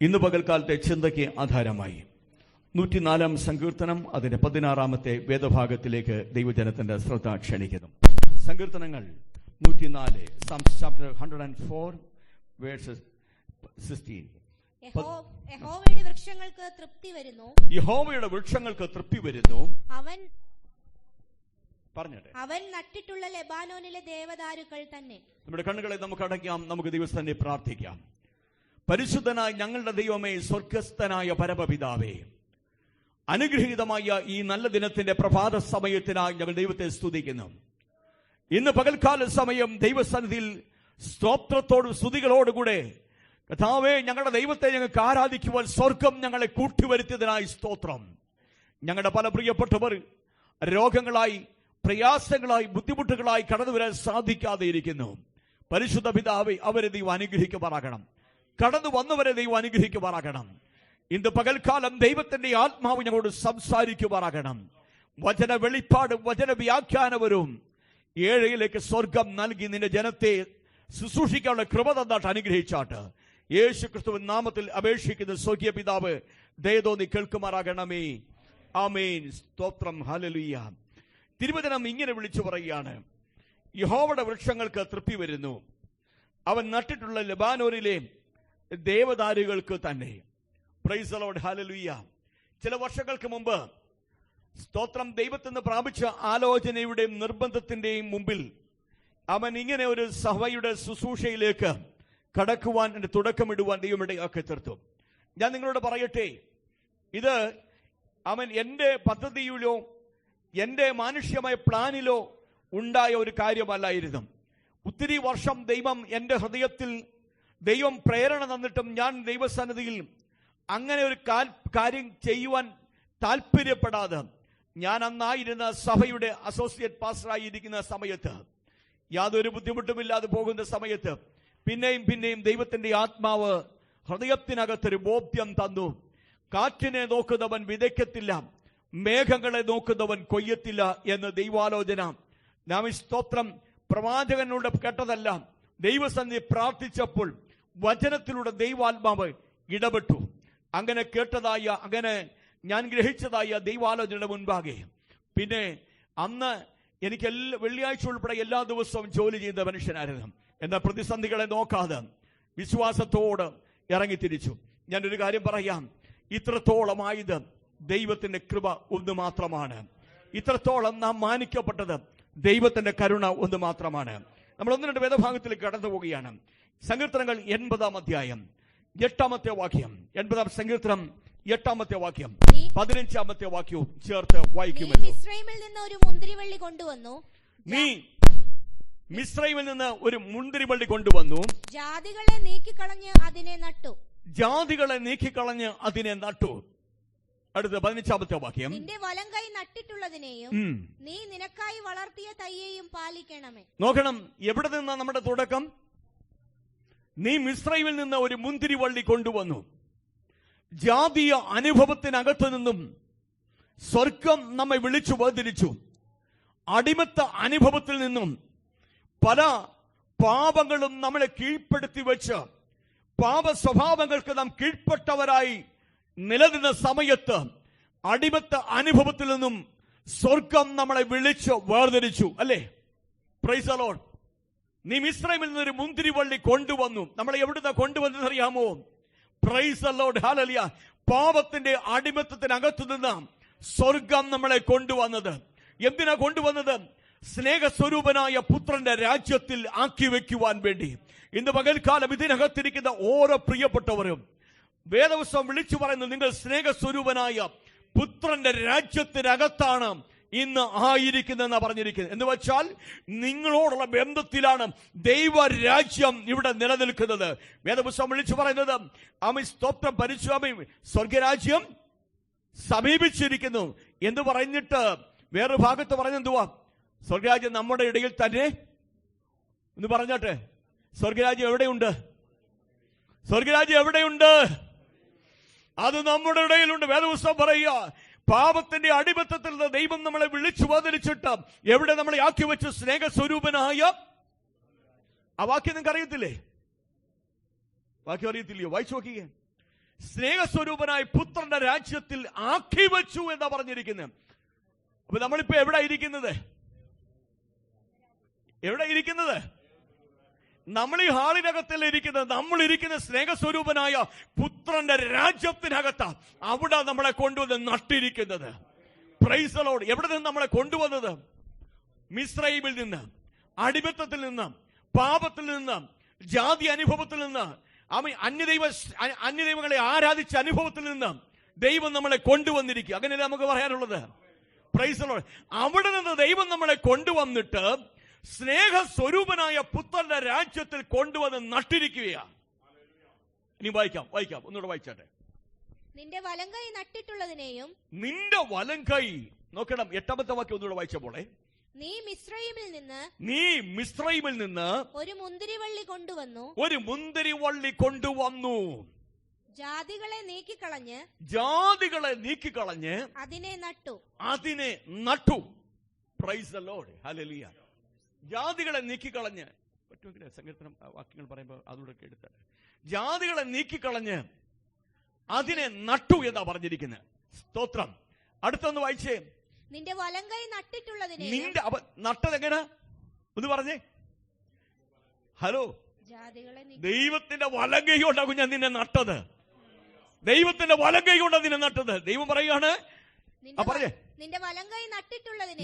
ഇന്ന് പകൽക്കാലത്തെ ചിന്തയ്ക്ക് ആധാരമായി 104 സങ്കീർത്തനം അതിന്റെ 16 വേദഭാഗത്തിലേക്ക് ദൈവജനത്തിന്റെ ശ്രദ്ധ ക്ഷണിക്കുന്നു. സങ്കീർത്തനങ്ങൾ 104, Psalms chapter 104 verses 16. യഹോവയുടെ വൃക്ഷങ്ങൾക്ക് തൃപ്തി വരുന്നു, യഹോവയുടെ വൃക്ഷങ്ങൾക്ക് തൃപ്തി വരുന്നു. അവൻ നട്ടിട്ടുള്ള ലെബാനോനിലെ ദേവദാരുക്കൾ തന്നെ. നമ്മുടെ കണ്ണുകളെ നമുക്ക് അടയ്ക്കാം, നമുക്ക് ദൈവസ്ഥനെ പ്രാർത്ഥിക്കാം. പരിശുദ്ധനായ ഞങ്ങളുടെ ദൈവമേ, സ്വർഗസ്ഥനായ പരമപിതാവേ, അനുഗ്രഹീതമായ ഈ നല്ല ദിനത്തിന്റെ പ്രഭാത സമയത്തിനായി ഞങ്ങൾ ദൈവത്തെ സ്തുതിക്കുന്നു. ഇന്ന് പകൽക്കാല സമയം ദൈവസന്നിധിയിൽ സ്തോത്രത്തോടും സ്തുതികളോടുകൂടെ കർത്താവേ, ഞങ്ങളുടെ ദൈവത്തെ ഞങ്ങൾക്ക് ആരാധിക്കുവാൻ സ്വർഗം ഞങ്ങളെ കൂട്ടിവരുത്തിയതിനായി സ്തോത്രം. ഞങ്ങളുടെ പല പ്രിയപ്പെട്ടവർ രോഗങ്ങളായി, പ്രയാസങ്ങളായി, ബുദ്ധിമുട്ടുകളായി കടന്നു വരാൻ സാധിക്കാതെ ഇരിക്കുന്നു. പരിശുദ്ധ പിതാവേ, അവരെ ദൈവം അനുഗ്രഹിക്കുമാറാകണം. കടന്നു വന്നവരെ ദൈവം അനുഗ്രഹിക്കുമാറാകണം. ഇന്ന് പകൽക്കാലം ദൈവത്തിന്റെ ആത്മാവ് ഞങ്ങളോട് സംസാരിക്കുമാറാകണം. വചന വെളിപ്പാടും വചന വ്യാഖ്യാനവരും ഏഴയിലേക്ക് സ്വർഗം നൽകി നിന്റെ ജനത്തെ ശുശ്രൂഷിക്കാനുള്ള കൃപ തന്നാട്ട് അനുഗ്രഹിച്ചാട്ട് യേശു ക്രിസ്തുവിൻ നാമത്തിൽ അപേക്ഷിക്കുന്ന സ്വർഗീയ പിതാവ് ദയതോന്നി കേൾക്കുമാറാകണമേ. ആമേൻ. സ്തോത്രം. ഹല്ലേലൂയ. തിരുവചനം ഇങ്ങനെ വിളിച്ചു പറയുകയാണ്, യഹോവയുടെ വൃക്ഷങ്ങൾക്ക് തൃപ്തി വരുന്നു, അവൻ നട്ടിട്ടുള്ള ലെബാനോനിലെ ദേവദാരുകൾക്ക് തന്നെ. Price the Lord. ഹല്ലേലൂയ. ചില വർഷങ്ങൾക്ക് മുമ്പ് സ്തോത്രം ദൈവത്തിൽ നിന്ന് പ്രാപിച്ച ആലോചനയുടെയും നിർബന്ധത്തിന്റെയും മുമ്പിൽ അവൻ ഇങ്ങനെ ഒരു സഭയുടെ ശുശ്രൂഷയിലേക്ക് കടക്കുവാൻ തുടക്കമിടുവാൻ ദൈവമിടയാക്കി തീർത്തു. ഞാൻ നിങ്ങളോട് പറയട്ടെ, ഇത് അവൻ എൻ്റെ പദ്ധതിയിലോ എൻ്റെ മാനുഷ്യമായ പ്ലാനിലോ ഉണ്ടായ ഒരു കാര്യമല്ലായിരുന്നു. ഒത്തിരി വർഷം ദൈവം എൻ്റെ ഹൃദയത്തിൽ ദൈവം പ്രേരണ തന്നിട്ടും ഞാൻ ദൈവസന്നിധിയിൽ അങ്ങനെ ഒരു കാര്യം ചെയ്യുവാൻ താല്പര്യപ്പെടാതെ ഞാൻ അന്നായിരുന്ന സഭയുടെ അസോസിയേറ്റ് പാസ്റ്ററായി ഇരിക്കുന്ന സമയത്ത്, യാതൊരു ബുദ്ധിമുട്ടുമില്ലാതെ പോകുന്ന സമയത്ത് പിന്നെയും ദൈവത്തിന്റെ ആത്മാവ് ഹൃദയത്തിനകത്തൊരു ബോധ്യം തന്നു. കാറ്റിനെ നോക്കുന്നവൻ വിതയ്ക്കത്തില്ല, മേഘങ്ങളെ നോക്കുന്നവൻ കൊയ്യത്തില്ല എന്ന് ദൈവാലോചന. നാം സ്തോത്രം പ്രവാചകനോട് കേട്ടതല്ല, ദൈവസന്നിധി പ്രാർത്ഥിച്ചപ്പോൾ വചനത്തിലൂടെ ദൈവാത്മാവ് ഇടപെട്ടു. അങ്ങനെ കേട്ടതായ, അങ്ങനെ ഞാൻ ഗ്രഹിച്ചതായ ദൈവാലോചനയുടെ മുൻപാകെ പിന്നെ അന്ന് എനിക്ക് വെള്ളിയാഴ്ച ഉൾപ്പെടെ എല്ലാ ദിവസവും ജോലി ചെയ്ത മനുഷ്യനായിരുന്നു. എന്നാൽ പ്രതിസന്ധികളെ നോക്കാതെ വിശ്വാസത്തോട് ഇറങ്ങിത്തിരിച്ചു. ഞാനൊരു കാര്യം പറയാം, ഇത്രത്തോളമായത് ദൈവത്തിന്റെ കൃപ ഒന്ന് മാത്രമാണ്. ഇത്രത്തോളം നാം മാനിക്കപ്പെട്ടത് ദൈവത്തിന്റെ കരുണ ഒന്ന് മാത്രമാണ്. നമ്മൾ 1-2 വേദഭാഗത്തിലേക്ക് കടന്നു പോവുകയാണ്. സങ്കീർത്തനങ്ങൾ 80 അധ്യായം 8 വാക്യം. 80 സങ്കീർത്തനം 8 വാക്യം 15 വാക്യവും ചേർത്ത് വായിക്കുമല്ലോ. മിസ്രൈമിൽ നിന്ന് ഒരു മുന്തിരിവള്ളി കൊണ്ടുവന്നു, നീ മിസ്രൈമിൽ നിന്ന് ഒരു മുന്തിരിവള്ളി കൊണ്ടുവന്നു, ജാതികളെ നീക്കിക്കളഞ്ഞ് അതിനെ നട്ടു. ജാതികളെ നീക്കിക്കളഞ്ഞ് അതിനെ നട്ടു. അടുത്ത 15 വാക്യം. നിന്റെ വലം കൈ നട്ടിട്ടുള്ളതിനെയും നീ നിനക്കായി വളർത്തിയ തൈയെയും പാലിക്കണമേ. നോക്കണം, എവിടെ നിന്നാ നമ്മുടെ തുടക്കം? നീ മിസ്രൈമിൽ നിന്ന് ഒരു മുന്തിരിവള്ളി കൊണ്ടുവന്നു. ജാതീയ അനുഭവത്തിനകത്തു നിന്നും സ്വർഗം നമ്മെ വിളിച്ചു വേർതിരിച്ചു. അടിമത്ത അനുഭവത്തിൽ നിന്നും പല പാപങ്ങളും നമ്മളെ കീഴ്പ്പെടുത്തി വെച്ച് പാപ സ്വഭാവങ്ങൾക്ക് നാം കീഴ്പ്പെട്ടവരായി നിലനിന്ന സമയത്ത് അടിമത്ത അനുഭവത്തിൽ നിന്നും സ്വർഗം നമ്മളെ വിളിച്ചു വേർതിരിച്ചു. അല്ലേ? Price the Lord. നീ മിസ്രൈമിൽ നിന്നൊരു മുന്തിരിവള്ളി കൊണ്ടുവന്നു. നമ്മളെ എവിടുന്ന കൊണ്ടുവന്നത് അറിയാമോ? Price the Lord. ഹല്ലേലൂയ. പാപത്തിന്റെ അടിമത്തത്തിനകത്തു നിന്ന് സ്വർഗം നമ്മളെ കൊണ്ടുവന്നത്. എന്തിനാ കൊണ്ടുവന്നത്? സ്നേഹസ്വരൂപനായ പുത്രന്റെ രാജ്യത്തിൽ ആക്കി വെക്കുവാൻ വേണ്ടി. ഇന്ന് പകൽക്കാലം ഇതിനകത്തിരിക്കുന്ന ഓരോ പ്രിയപ്പെട്ടവരും വേദപുസ്തകം വിളിച്ചു പറയുന്നത്, നിങ്ങൾ സ്നേഹസ്വരൂപനായ പുത്രന്റെ രാജ്യത്തിനകത്താണ് ഇന്ന് ആയിരിക്കുന്നതെന്നാണ് പറഞ്ഞിരിക്കുന്നത്. എന്ന് വെച്ചാൽ നിങ്ങളോടുള്ള ബന്ധത്തിലാണ് ദൈവരാജ്യം ഇവിടെ നിലനിൽക്കുന്നത്. വേദപുസ്തകം വിളിച്ചു പറയുന്നത്, ആമേൻ സ്തോത്രം, പരിശുദ്ധ സ്വർഗരാജ്യം സമീപിച്ചിരിക്കുന്നു എന്ന് പറഞ്ഞിട്ട് വേറൊരു ഭാഗത്ത് പറഞ്ഞെന്തുവാ? സ്വർഗരാജ്യം നമ്മുടെ ഇടയിൽ തന്നെ എന്ന് പറഞ്ഞാട്ടെ. സ്വർഗരാജ്യം എവിടെയുണ്ട്? സ്വർഗരാജ്യം എവിടെയുണ്ട്? അത് നമ്മുടെ ഇടയിലുണ്ട്. വേദപുസ്തകം പറയുക, പാപത്തിന്റെ അടിമത്തത്തിൽ നിന്ന് ദൈവം നമ്മളെ വിളിച്ചു വേർതിരിച്ചിട്ട് എവിടെ നമ്മളെ ആക്കി വെച്ച്? സ്നേഹസ്വരൂപനായ. ആ വാക്യം നിങ്ങൾക്ക് അറിയത്തില്ലേ? വാക്യം അറിയത്തില്ലയോ? വായിച്ചു നോക്കിയേ. സ്നേഹസ്വരൂപനായ പുത്രന്റെ രാജ്യത്തിൽ ആക്കി വെച്ചു എന്നാ പറഞ്ഞിരിക്കുന്നത്. അപ്പൊ നമ്മളിപ്പോ എവിടെ ഇരിക്കുന്നത്? എവിടെ ഇരിക്കുന്നത്? നമ്മൾ ഈ ഹാളിനകത്തല്ല ഇരിക്കുന്നത്. നമ്മൾ ഇരിക്കുന്ന സ്നേഹസ്വരൂപനായ പുത്രന്റെ രാജ്യത്തിനകത്താ. അവിടെ നമ്മളെ കൊണ്ടുവന്ന് നട്ടിരിക്കുന്നത്. Price the Lord. എവിടെ നിന്ന് നമ്മളെ കൊണ്ടുവന്നത്? മിസ്രൈമിൽ നിന്ന്, അടിമത്തത്തിൽ നിന്ന്, പാപത്തിൽ നിന്ന്, ജാതി അനുഭവത്തിൽ നിന്ന്, അന്യദൈവങ്ങളെ ആരാധിച്ച അനുഭവത്തിൽ നിന്ന് ദൈവം നമ്മളെ കൊണ്ടുവന്നിരിക്കുക. അങ്ങനെയല്ലേ നമുക്ക് പറയാനുള്ളത്? Price the Lord. അവിടെ നിന്ന് ദൈവം നമ്മളെ കൊണ്ടുവന്നിട്ട് സ്നേഹസ്വരൂപനായ പുത്രന്റെ രാജ്യത്തിൽ കൊണ്ടുവന്ന് നട്ടിരിക്കുകയാണ്. ഇനി വായിക്കാം, ഒന്നുകൂടെ വായിച്ചാട്ടെ. നിന്റെ വലങ്കൈ നട്ടിട്ടുള്ളതിനെയും, നിന്റെ വലങ്കൈ നോക്കണം. 8ാമത്തെ വാക്യം ഒന്നുകൂടെ വായിച്ചപ്പോളെ, നീ മിസ്രയീമിൽ നിന്ന് ഒരു മുന്തിരിവള്ളി കൊണ്ടുവന്നു, ജാതികളെ നീക്കിക്കളഞ്ഞ് അതിനെ നട്ടു. Price the Lord. ഹല്ലേലൂയ. ജാതികളെ നീക്കിക്കളഞ്ഞ്, പറ്റുമെങ്കിൽ സങ്കീർത്തനം വാക്യങ്ങൾ പറയുമ്പോൾ അതുകൂടെ എടുത്തത്. ജാതികളെ നീക്കിക്കളഞ്ഞ് അതിനെ നട്ടു എന്നാ പറഞ്ഞിരിക്കുന്നത്. സ്തോത്രം. അടുത്തൊന്ന് വായിച്ചേ. നിന്റെ വലങ്കൈ നട്ടിട്ടുള്ളതിനെ. നട്ടത് എങ്ങനെ ഒന്ന് പറഞ്ഞേ. ഹലോ, ദൈവത്തിന്റെ വലങ്കൈ കൊണ്ടാകും ഞാൻ നിന്നെ നട്ടത്. ദൈവത്തിന്റെ വലങ്കൈ കൊണ്ടാണ് നിന്നെ നട്ടത്. ദൈവം പറയുകയാണ്, പറഞ്ഞേ, നിന്റെ വലങ്കൈ നട്ടിട്ടുള്ളതിനെ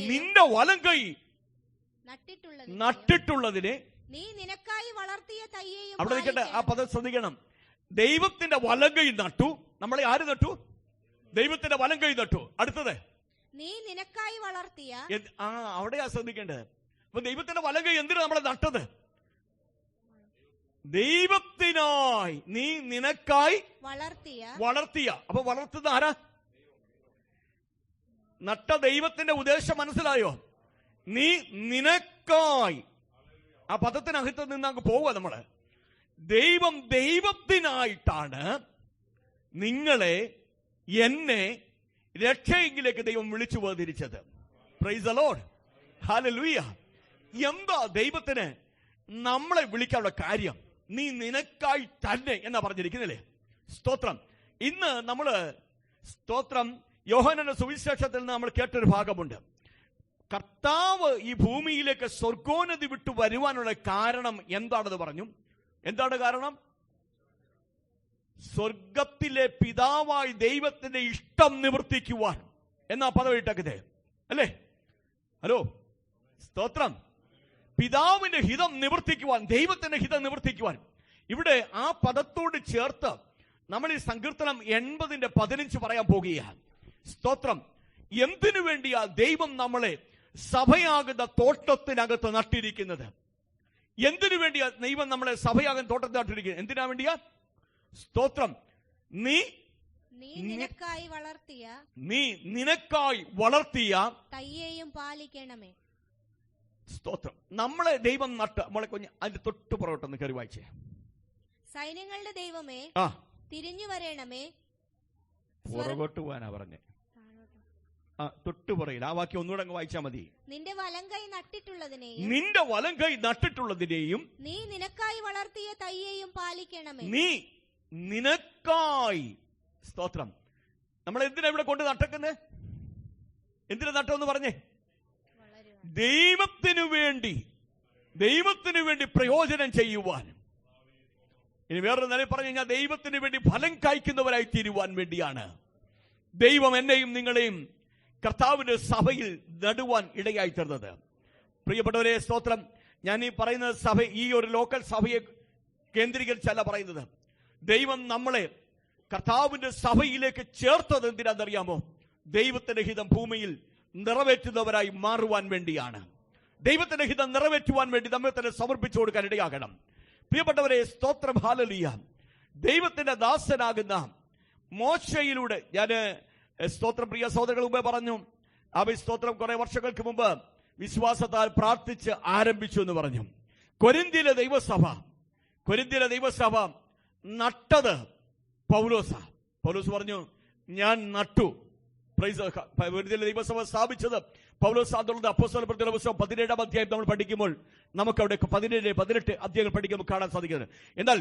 നീ നിനക്കായി വളർത്തിയ തയ്യേയും. അവിടെ നിൽക്കട്ടെ, ആ പദം ശ്രദ്ധിക്കണം. ദൈവത്തിന്റെ വലങ്കൈ നട്ടു. നമ്മളെ ആര് നട്ടു? ദൈവത്തിന്റെ വലങ്കൈ നട്ടു. അടുത്തത്, നീ നിനക്കായി വളർത്തിയ. അവിടെയാ ശ്രദ്ധിക്കേണ്ടത്. അപ്പൊ ദൈവത്തിന്റെ വലങ്കൈ എന്തിനാ നമ്മളെ നട്ടത്? ദൈവത്തിനായി. നീ നിനക്കായി വളർത്തിയ. അപ്പൊ വളർത്തുന്ന ആരാ? നട്ട ദൈവത്തിന്റെ ഉദ്ദേശം മനസ്സിലായോ? നീ നിനക്കായി. ആ പദത്തിനകത്ത് നിന്ന് അങ്ങ് പോവുക നമ്മള്. ദൈവത്തിനായിട്ടാണ് നിങ്ങളെ, എന്നെ രക്ഷയെങ്കിലേക്ക് ദൈവം വിളിച്ചു വേർതിരിച്ചത്. Praise the Lord. ഹല്ലേലൂയ. എന്താ ദൈവത്തിന് നമ്മളെ വിളിക്കാനുള്ള കാര്യം? നീ നിനക്കായി തന്നെ എന്നാ പറഞ്ഞിരിക്കുന്നില്ലേ? സ്തോത്രം. ഇന്ന് നമ്മള് സ്തോത്രം യോഹന്നാന്റെ സുവിശേഷത്തിൽ നിന്ന് നമ്മൾ കേട്ടൊരു ഭാഗമുണ്ട്. കർത്താവ് ഈ ഭൂമിയിലേക്ക് സ്വർഗോന്നതി വിട്ടു വരുവാനുള്ള കാരണം എന്താണെന്ന് പറഞ്ഞു. എന്താണ് കാരണം? സ്വർഗത്തിലെ പിതാവായി ദൈവത്തിന്റെ ഇഷ്ടം നിവർത്തിക്കുവാൻ എന്നാ പദം ഇട്ടേ അല്ലേ? ഹലോ, സ്തോത്രം. പിതാവിന്റെ ഹിതം നിവർത്തിക്കുവാൻ, ദൈവത്തിന്റെ ഹിതം നിവർത്തിക്കുവാൻ. ഇവിടെ ആ പദത്തോട് ചേർത്ത് നമ്മൾ ഈ സങ്കീർത്തനം 80:15 പറയാൻ പോകുകയാണ്. സ്തോത്രം. എന്തിനു വേണ്ടിയാ ദൈവം നമ്മളെ സഭയാകുന്ന തോട്ടത്തിനകത്ത് നട്ടിരിക്കുന്നത്? എന്തിനു വേണ്ടിയാ ദൈവം നമ്മളെ സഭയാകുന്ന തോട്ടത്തിൽ നട്ടിരിക്കുന്നത്? എന്തിനാ വേണ്ടിയാ? സ്തോത്രം. നീ നിനക്കായി വളർത്തിയ തയ്യേയും പാലിക്കണമേ. സ്തോത്രം. നമ്മളെ ദൈവം നട്ട് നമ്മളെ അതിന്റെ തൊട്ട് പുറകോട്ടൊന്ന് കയറി വായിച്ചേ. സൈന്യങ്ങളുടെ ദൈവമേ, തിരിഞ്ഞു വരണമേ. പുറകോട്ട് പോവാനാ പറഞ്ഞേ. തൊട്ട് പുറകിൽ ആ വാക്യം ഒന്നുകൂടെ അങ്ങ് വായിച്ചാൽ മതി. നിന്റെ വലങ്കൈ നട്ടിട്ടുള്ളതിനെയും നീ നിനക്കായി വളർത്തിയ തയ്യേയും പാലിക്കണമേ. നീ നിനക്കായി. സ്തോത്രം. നമ്മൾ എന്തിനാ ഇവിടെ കൊണ്ട് നട്ടക്കുന്നത്? എന്തിനാ നട്ടെന്ന് പറഞ്ഞേ? ദൈവത്തിനു വേണ്ടി പ്രയോജനം ചെയ്യുവാൻ. ഇനി വേറൊരു നില പറഞ്ഞു കഴിഞ്ഞാൽ ദൈവത്തിന് വേണ്ടി ഫലം കായ്ക്കുന്നവരായി തീരുവാൻ വേണ്ടിയാണ് ദൈവം എന്നെയും നിങ്ങളെയും കർത്താവിന്റെ സഭയിൽ നടുവാൻ ഇടയായി തീർന്നത്. പ്രിയപ്പെട്ടവരെ, സ്തോത്രം. ഞാൻ ഈ പറയുന്ന സഭ, ഈ ഒരു ലോക്കൽ സഭയെ കേന്ദ്രീകരിച്ചല്ല പറയുന്നത്. ദൈവം നമ്മളെ കർത്താവിന്റെ സഭയിലേക്ക് ചേർത്തത് എന്തിനാണെന്നറിയാമോ? ദൈവത്തിന്റെ ഹിതം ഭൂമിയിൽ നിറവേറ്റുന്നവരായി മാറുവാൻ വേണ്ടിയാണ്. ദൈവത്തിന്റെ ഹിതം നിറവേറ്റുവാൻ വേണ്ടി നമ്മെ തന്നെ സമർപ്പിച്ചു കൊടുക്കാൻ ഇടയാകണം. പ്രിയപ്പെട്ടവരെ, സ്തോത്രം. ഹല്ലേലൂയ. ദൈവത്തിന്റെ ദാസനാകുന്ന മോശയിലൂടെ ഞാൻ സ്തോത്രം പ്രിയ സഹോദരങ്ങൾ മുമ്പേ പറഞ്ഞു. സ്തോത്രം കുറെ വർഷങ്ങൾക്ക് മുമ്പ് വിശ്വാസത്താൽ പ്രാർത്ഥിച്ച് ആരംഭിച്ചു എന്ന് പറഞ്ഞു. കൊരിന്ത്യയിലെ ദൈവസഭ നട്ടത് പൗലോസ് പറഞ്ഞു, ഞാൻ നട്ടു. കൊരിന്ത്യയിലെ ദൈവസഭ സ്ഥാപിച്ചത് പൗലോസ്. അപ്പോസ്തലപ്രവൃത്തികളുടെ പുസ്തകം 17-ാം അധ്യായം നമ്മൾ പഠിക്കുമ്പോൾ നമുക്ക് അവിടെ 17-18 അധ്യായങ്ങൾ പഠിക്കുമ്പോൾ കാണാൻ സാധിക്കുന്നത്. എന്നാൽ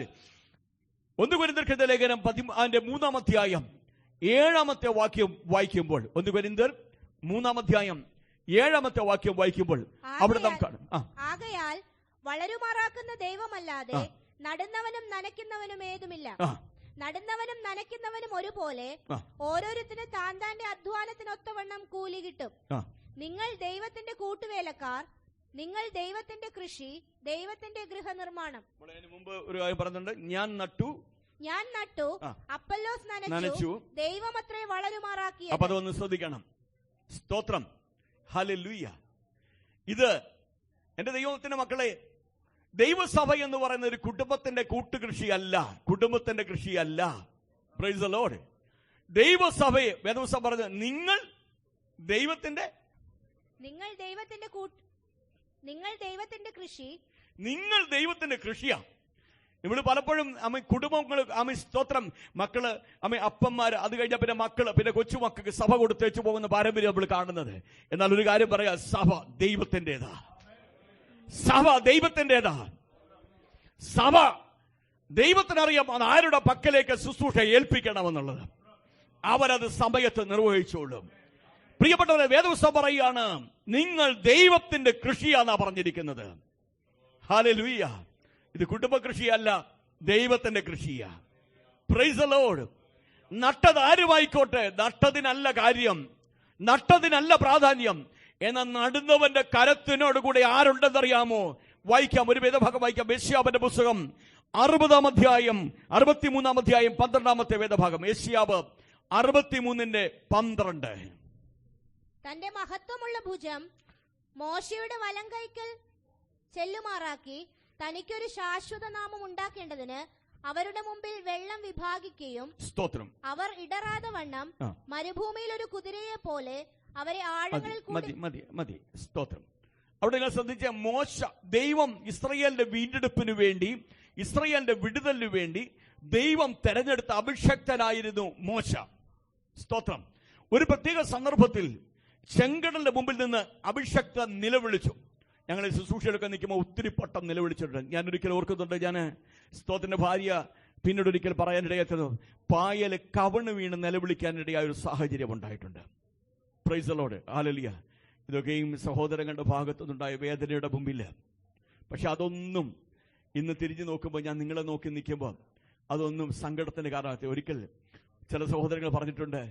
1 കൊരിന്ത്യർക്കെഴുതിയ ലേഖനം 3-ാം അധ്യായം 7-ാമത്തെ വാക്യം വായിക്കുമ്പോൾ, 1 കൊരിന്ത്യർ 3-ാം അധ്യായം 7-ാമത്തെ വാക്യം വായിക്കുമ്പോൾ അവിടെ നാം കാണും, ആകയാൽ വളരുമാറാക്കുന്ന ദൈവമല്ലാതെ നടുന്നവനും നനയ്ക്കുന്നവനും ഏതുമില്ല. നടുന്നവനും നനയ്ക്കുന്നവനും ഒരുപോലെ ഓരോരുത്തരും താൻ താന്റെ അധ്വാനത്തിനൊത്തവണ്ണം കൂലി കിട്ടും. നിങ്ങൾ ദൈവത്തിന്റെ കൂട്ടുവേലക്കാർ, നിങ്ങൾ ദൈവത്തിന്റെ കൃഷി, ദൈവത്തിന്റെ ഗൃഹനിർമ്മാണം. മുമ്പ് ഒരു കാര്യം പറഞ്ഞിട്ടുണ്ട്, ഞാൻ നട്ടു അപ്പല്ലോസ് നനച്ചു, ദൈവം അത്രേ വളരുമാറാക്കി. അപ്പൊ അതൊന്ന് ശ്രദ്ധിക്കണം. സ്തോത്രം, ഹല്ലേലൂയ. ഇത് എന്റെ ദൈവത്തിന്റെ മക്കളെ, ദൈവസഭ എന്ന് പറയുന്ന ഒരു കുടുംബത്തിന്റെ കൂട്ടുകൃഷിയല്ല, കുടുംബത്തിന്റെ കൃഷിയല്ല. Praise the Lord. ദൈവസഭയെ വേദപുസ്തകം പറഞ്ഞു, നിങ്ങൾ ദൈവത്തിന്റെ കൃഷി, നിങ്ങൾ ദൈവത്തിന്റെ കൃഷിയാ. ഇവിടെ പലപ്പോഴും കുടുംബങ്ങൾ സ്തോത്രം, മക്കള് അപ്പന്മാര്, അത് കഴിഞ്ഞാൽ പിന്നെ മക്കള്, പിന്നെ കൊച്ചുമക്കൾക്ക് സഭ കൊടുത്തേച്ചു പോകുന്ന പാരമ്പര്യം നമ്മൾ കാണുന്നത്. എന്നാൽ ഒരു കാര്യം പറയാ, സഭ ദൈവത്തിൻ്റെതാ. സഭ ദൈവത്തിൻ്റെതാ. സഭ ദൈവത്തിനറിയാം അത് ആരുടെ പക്കലേക്ക് ശുശ്രൂഷ ഏൽപ്പിക്കണമെന്നുള്ളത്. അവരത് സമയത്ത് നിർവഹിച്ചോളും. പ്രിയപ്പെട്ടവരെ, വേദപുസ്തകം പറയുകയാണ്, നിങ്ങൾ ദൈവത്തിന്റെ കൃഷിയാന്നാ പറഞ്ഞിരിക്കുന്നത്. ഹല്ലേലൂയ. ഇത് കുടുംബ കൃഷിയല്ല, ദൈവത്തിന്റെ കൃഷിയാ. Price the Lord. നട്ടത് ആരുമായിക്കോട്ടെ, നട്ടതിനല്ല കാര്യം, നട്ടതിനല്ല പ്രാധാന്യം. എന്നാൽ നടുന്നവന്റെ കരത്തിനോടുകൂടി ആരുണ്ടെന്നറിയാമോ? വായിക്കാം, ഒരു വേദഭാഗം വായിക്കാം. യെശയ്യാവിന്റെ പുസ്തകം 60-ാം അധ്യായം 63-ാം അധ്യായം 12-ാമത്തെ വേദഭാഗം. യെശയ്യാവ് 63:12. തന്റെ മഹത്വമുള്ള ഭുജം മോശയുടെ വലങ്കൈക്കൽ ചെല്ലുമാറാക്കി തനിക്കൊരു ശാശ്വത നാമം ഉണ്ടാക്കേണ്ടതിന് അവരുടെ മുമ്പിൽ വെള്ളം വിഭാഗിക്കുകയും, സ്തോത്രം, അവർ ഇടറാതെ വണ്ണം മരുഭൂമിയിൽ ഒരു കുതിരയെ പോലെ അവരെ ആഴങ്ങളിൽ മതി. സ്തോത്രം. അവിടെ നിങ്ങൾ ശ്രദ്ധിച്ച, മോശ, ദൈവം ഇസ്രായേലിന്റെ വീണ്ടെടുപ്പിന് വേണ്ടി, ഇസ്രായേലിന്റെ വിടുതലിന് വേണ്ടി ദൈവം തെരഞ്ഞെടുത്ത അഭിഷക്തനായിരുന്നു മോശ. സ്തോത്രം. ഒരു പ്രത്യേക സന്ദർഭത്തിൽ ചെങ്കടലിന്റെ മുമ്പിൽ നിന്ന് അഭിഷക്തൻ നിലവിളിച്ചു. ഞങ്ങൾ ശുശ്രൂഷയിലൊക്കെ നിൽക്കുമ്പോൾ ഒത്തിരി പട്ടം നിലവിളിച്ചിട്ടുണ്ട്. ഞാനൊരിക്കൽ ഓർക്കുന്നുണ്ട്, ഞാൻ സ്തോത്രത്തിന്റെ ഭാര്യ പിന്നീട് ഒരിക്കൽ പറയാനിടയാത്തത്, പായൽ കവണ് വീണ് നിലവിളിക്കാനിടയായ ഒരു സാഹചര്യം ഉണ്ടായിട്ടുണ്ട്. Price the Lord, hallelujah. ഇതൊക്കെയും സഹോദരങ്ങളുടെ ഭാഗത്തുനിന്നുണ്ടായ വേദനയുടെ മുമ്പിൽ. പക്ഷെ അതൊന്നും ഇന്ന് തിരിഞ്ഞു നോക്കുമ്പോൾ, ഞാൻ നിങ്ങളെ നോക്കി നിൽക്കുമ്പോൾ അതൊന്നും സങ്കടത്തിന് കാരണമാകത്തെ. ഒരിക്കൽ ചില സഹോദരങ്ങൾ പറഞ്ഞിട്ടുണ്ട്,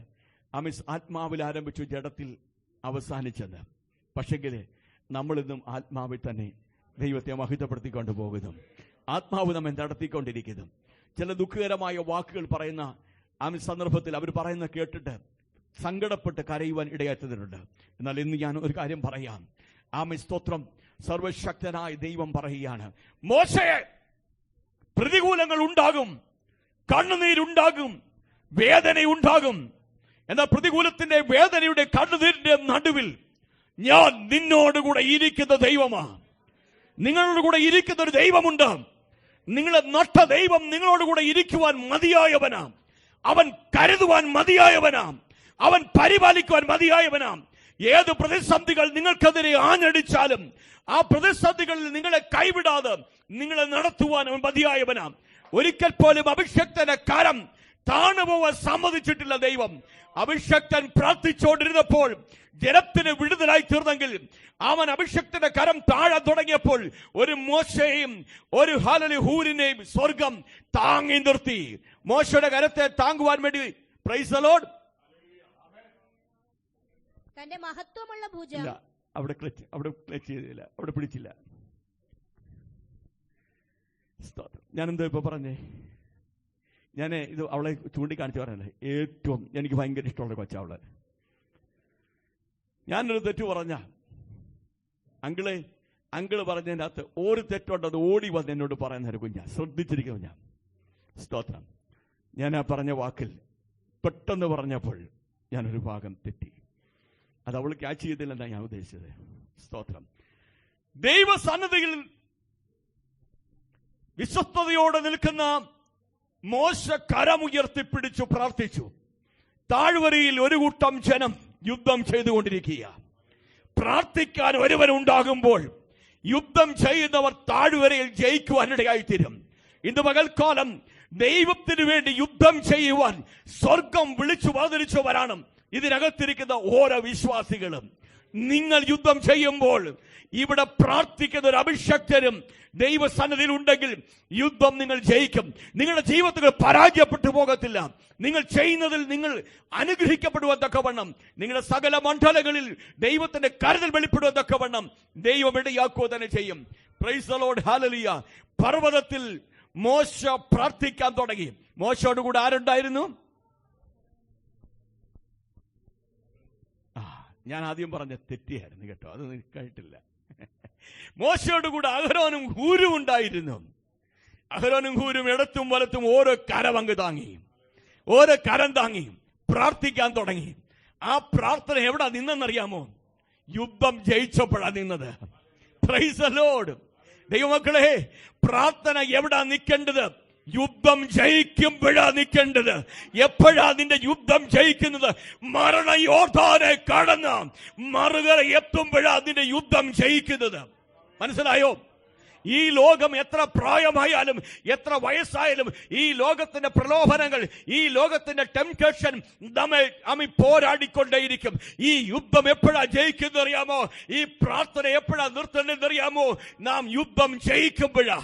ആത്മാവിൽ ആരംഭിച്ചു, ജഡത്തിൽ അവസാനിച്ചെന്ന്. പക്ഷെങ്കിൽ നമ്മളിന്നും ആത്മാവിൽ തന്നെ ദൈവത്തെ മഹിതപ്പെടുത്തിക്കൊണ്ട് പോകുന്നു. ആത്മാവ് നമ്മെ നടത്തിക്കൊണ്ടിരിക്കുന്നു. ചില ദുഃഖകരമായ വാക്കുകൾ പറയുന്ന സന്ദർഭത്തിൽ അവർ പറയുന്ന കേട്ടിട്ട് സങ്കടപ്പെട്ട് കരയുവാൻ ഇടയാറ്റുന്നുണ്ട്. എന്നാൽ ഇന്ന് ഞാൻ ഒരു കാര്യം പറയാം. സ്തോത്രം, സർവശക്തനായ ദൈവം പറയുകയാണ്, മോശയെ, പ്രതികൂലങ്ങൾ ഉണ്ടാകും, കണ്ണുനീരുണ്ടാകും, വേദനയുണ്ടാകും. എന്നാൽ പ്രതികൂലത്തിന്റെ, വേദനയുടെ, കണ്ണുനീരിന്റെ നടുവിൽ ഞാൻ നിന്നോടുകൂടെ ഇരിക്കുന്ന ദൈവമാ. നിങ്ങളോടുകൂടെ ഇരിക്കുന്ന ഒരു ദൈവമുണ്ട്. നിങ്ങളെ നട്ട ദൈവം നിങ്ങളോടുകൂടെ ഇരിക്കുവാൻ മതിയായവനാ. അവൻ കരുതുവാൻ മതിയായവനാ. അവൻ പരിപാലിക്കുവാൻ മതിയായവനാ. ഏത് പ്രതിസന്ധികൾ നിങ്ങൾക്കെതിരെ ആഞ്ഞടിച്ചാലും ആ പ്രതിസന്ധികളിൽ നിങ്ങളെ കൈവിടാതെ നിങ്ങളെ നടത്തുവാൻ അവൻ മതിയായവനാ. ഒരിക്കൽ പോലും അഭിഷക്തന്റെ കരം താണുപോവാൻ സമ്മതിച്ചിട്ടില്ല ദൈവം. അഭിഷക്തൻ പ്രാർത്ഥിച്ചുകൊണ്ടിരുന്നപ്പോൾ ജനത്തിന് വിടുതലായി തീർന്നെങ്കിൽ, അവൻ അഭിഷക്തന്റെ കരം താഴാൻ തുടങ്ങിയപ്പോൾ ഒരു മോശയെയും ഒരു ഹൂരിനെയും സ്വർഗം താങ്ങി നിർത്തി. മോശയുടെ കരത്തെ താങ്ങുവാൻ വേണ്ടി, പ്രൈസ് ദി ലോർഡ്, തന്റെ മഹത്വമുള്ള ഭുജം അവിടെ ക്ലച്ച് ചെയ്തില്ല, അവിടെ പിടിച്ചില്ല. ഞാനെന്തോ ഇപ്പൊ പറഞ്ഞേ, ഞാൻ ഇത് അവളെ ചൂണ്ടിക്കാണിച്ച് പറഞ്ഞല്ലേ, ഏറ്റവും എനിക്ക് ഭയങ്കര ഇഷ്ടമുള്ള കൊച്ചാ അവള്. ഞാനൊരു തെറ്റ് പറഞ്ഞ അങ്കിള് പറഞ്ഞതിൻ്റെ അകത്ത് ഒരു തെറ്റുണ്ട്, അത് ഓടി വന്ന് എന്നോട് പറയുന്ന ഒരു കുഞ്ഞാ, ശ്രദ്ധിച്ചിരിക്കുന്നു ഞാൻ. സ്തോത്രം. ഞാൻ ആ പറഞ്ഞ വാക്കിൽ പെട്ടെന്ന് പറഞ്ഞപ്പോൾ ഞാനൊരു ഭാഗം തെറ്റി. അത് അവൾ ക്യാച്ച് ചെയ്തില്ലെന്നാ ഞാൻ ഉദ്ദേശിച്ചത്. സ്തോത്രം. ദൈവസന്നിധിയിൽ വിശ്വസ്തയോടെ നിൽക്കുന്ന മോശ കരമുയർത്തിപ്പിടിച്ചു പ്രാർത്ഥിച്ചു. താഴ്വരയിൽ ഒരു കൂട്ടം ജനം യുദ്ധം ചെയ്തുകൊണ്ടിരിക്കുക. പ്രാർത്ഥിക്കാൻ ഒരുവനുണ്ടാകുമ്പോൾ യുദ്ധം ചെയ്യുന്നവർ താഴ്വരയിൽ ജയിക്കുവാനിടയായിത്തീരും. ഇന്ന് പകൽക്കാലം ദൈവത്തിന് വേണ്ടി യുദ്ധം ചെയ്യുവാൻ സ്വർഗം വിളിച്ചു വന്നിരിച്ചവരാണ് ഇതിനകത്തിരിക്കുന്ന ഓരോ വിശ്വാസികളും. നിങ്ങൾ യുദ്ധം ചെയ്യുമ്പോൾ ഇവിടെ പ്രാർത്ഥിക്കുന്ന ഒരു അഭിഷക്തരും ദൈവസന്നിധിയിൽ ഉണ്ടെങ്കിൽ യുദ്ധം നിങ്ങൾ ജയിക്കും. നിങ്ങളുടെ ജീവിതത്തിൽ പരാജയപ്പെട്ടു പോകത്തില്ല. നിങ്ങൾ ചെയ്യുന്നതിൽ നിങ്ങൾ അനുഗ്രഹിക്കപ്പെടുവത്തക്കവണ്ണം, നിങ്ങളുടെ സകല മണ്ഡലങ്ങളിൽ ദൈവത്തിന്റെ കരുതൽ വെളിപ്പെടുവത്തക്കവണ്ണം ദൈവം ഇടയാക്കുക തന്നെ ചെയ്യും. Price the Lord, hallelujah. പർവ്വതത്തിൽ മോശ പ്രാർത്ഥിക്കാൻ തുടങ്ങി. മോശയോട് കൂടെ ആരുണ്ടായിരുന്നു? ഞാൻ ആദ്യം പറഞ്ഞ തെറ്റിയായിരുന്നു കേട്ടോ, അത് കേട്ടില്ല. മോശയോട് കൂടെ അഹരോനും ഹൂരും ഉണ്ടായിരുന്നു. അഹരോനും ഹൂരും ഇടത്തും വലത്തും ഓരോ കരവങ്ക് താങ്ങി, ഓരോ കരം താങ്ങി പ്രാർത്ഥിക്കാൻ തുടങ്ങി. ആ പ്രാർത്ഥന എവിടാ നിന്നെന്നറിയാമോ? യുദ്ധം ജയിച്ചപ്പോഴാ നിന്നത്. Price the Lord. ദൈവമക്കളെ, പ്രാർത്ഥന എവിടാ നിൽക്കേണ്ടത്? യുദ്ധം ജയിക്കുമ്പോഴാ നിൽക്കേണ്ടത്. എപ്പോഴാ നിന്റെ യുദ്ധം ജയിക്കുന്നത്? മരണയോദ്ധാനെ കടന്ന് മറുകര എത്തുമ്പോഴാ നിന്റെ യുദ്ധം ജയിക്കുന്നത്. മനസ്സിലായോ? ഈ ലോകം എത്ര പ്രായമായാലും എത്ര വയസ്സായാലും ഈ ലോകത്തിന്റെ പ്രലോഭനങ്ങൾ, ഈ ലോകത്തിന്റെ ടെംപ്റ്റേഷൻ നമ്മെ പോരാടിക്കൊണ്ടേയിരിക്കും. ഈ യുദ്ധം എപ്പോഴാ ജയിക്കുന്നത് അറിയാമോ? ഈ പ്രാർത്ഥന എപ്പോഴാ നിർത്തേണ്ടതെന്ന് അറിയാമോ? നാം യുദ്ധം ജയിക്കുമ്പോഴാ.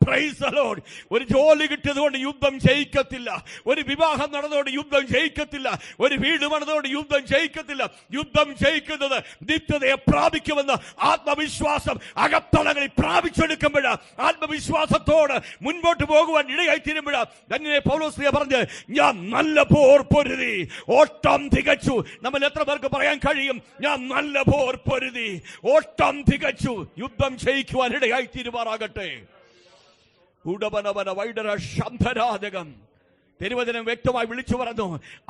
Price the Lord. ഒരു ജോലി കിട്ടിയതുകൊണ്ട് യുദ്ധം ജയിക്കത്തില്ല. ഒരു വിവാഹം നടന്നതുകൊണ്ട് യുദ്ധം ജയിക്കത്തില്ല. ഒരു വീട് നടന്നതുകൊണ്ട് യുദ്ധം ജയിക്കത്തില്ല. യുദ്ധം ജയിക്കുന്നത് നിത്യതയെ പ്രാപിക്കുമെന്ന് ആത്മവിശ്വാസം അകത്തളങ്ങളിൽ പ്രാപിച്ചെടുക്കുമ്പോഴാണ്. ആത്മവിശ്വാസത്തോട് മുൻപോട്ട് പോകുവാൻ ഇടയായി തീരുമ്പോഴാണ് തന്നെ പൗലോസ് പറഞ്ഞ്, ഞാൻ നല്ല പോർ പൊരുതി, ഓട്ടം തികച്ചു. നമ്മൾ എത്ര പേർക്ക് പറയാൻ കഴിയും, ഞാൻ നല്ല പോർ പൊരുതി, ഓട്ടം തികച്ചു? യുദ്ധം ജയിക്കുവാൻ ഇടയായി തീരുമാറാകട്ടെ. ഉടവനവന വൈഡര ശബ്ദരാജകം തിരുവചനം വ്യക്തമായി വിളിച്ചു പറഞ്ഞു.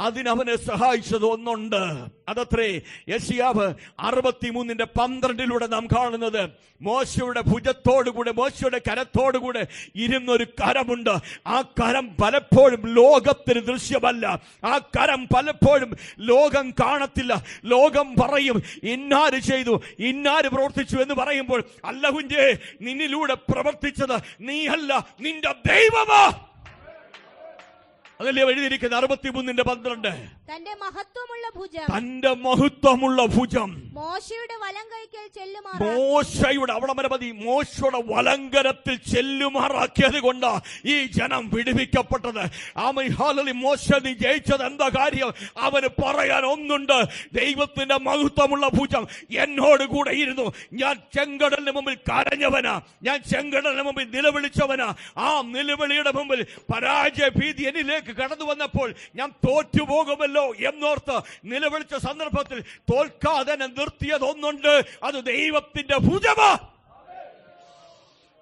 അതിനവനെ സഹായിച്ചത് ഒന്നുണ്ട്. അതത്രേ യെശയ്യാവ് 63:12 നാം കാണുന്നത്. മോശയുടെ ഭുജത്തോടുകൂടെ, മോശയുടെ കരത്തോടുകൂടെ ഇരുന്നൊരു കരമുണ്ട്. ആ കരം പലപ്പോഴും ലോകത്തിന് ദൃശ്യമല്ല. ആ കരം പലപ്പോഴും ലോകം കാണത്തില്ല. ലോകം പറയും ഇന്നാര് ചെയ്തു, ഇന്നാര് പ്രവർത്തിച്ചു എന്ന് പറയുമ്പോൾ, അല്ല കുഞ്ഞേ, നിന്നിലൂടെ പ്രവർത്തിച്ചത് നീയല്ല, നിന്റെ ദൈവമാ. അതല്ലേ എഴുതിയിരിക്കുന്നത് 63:12. തന്റെ മഹത്വമുള്ള ഭുജം മോശയുടെ വലങ്കൈക്കൽ ചെല്ലുമാറാക്കി, മോശയുടെ അവളമരപതി മോശയുടെ വലങ്കരത്തിൽ ചെല്ലുമാറാക്കിയത് കൊണ്ട് ഈ ജനം വിടുവിക്കപ്പെട്ടത്. മോശ നീ ജയിച്ചത് എന്താ കാര്യം? അവന് പറയാൻ ഒന്നുണ്ട്. ദൈവത്തിന്റെ മഹത്വമുള്ള ഭുജം എന്നോട് കൂടെ ഇരുന്നു. ഞാൻ ചെങ്കടലിന് മുമ്പിൽ കരഞ്ഞവനാ, ഞാൻ ചെങ്കടലിന് മുമ്പിൽ നിലവിളിച്ചവനാ. ആ നിലവിളിയുടെ മുമ്പിൽ പരാജയ ഭീതി എന്നിലേക്ക് കടന്നു വന്നപ്പോൾ ഞാൻ തോറ്റുപോകുമല്ലോ എന്നോർത്ത് നിലവിളിച്ച സന്ദർഭത്തിൽ തോൽക്കാതെ നിർത്തിയതൊന്നുണ്ട്. അത് ദൈവത്തിന്റെ ഭുജമാ.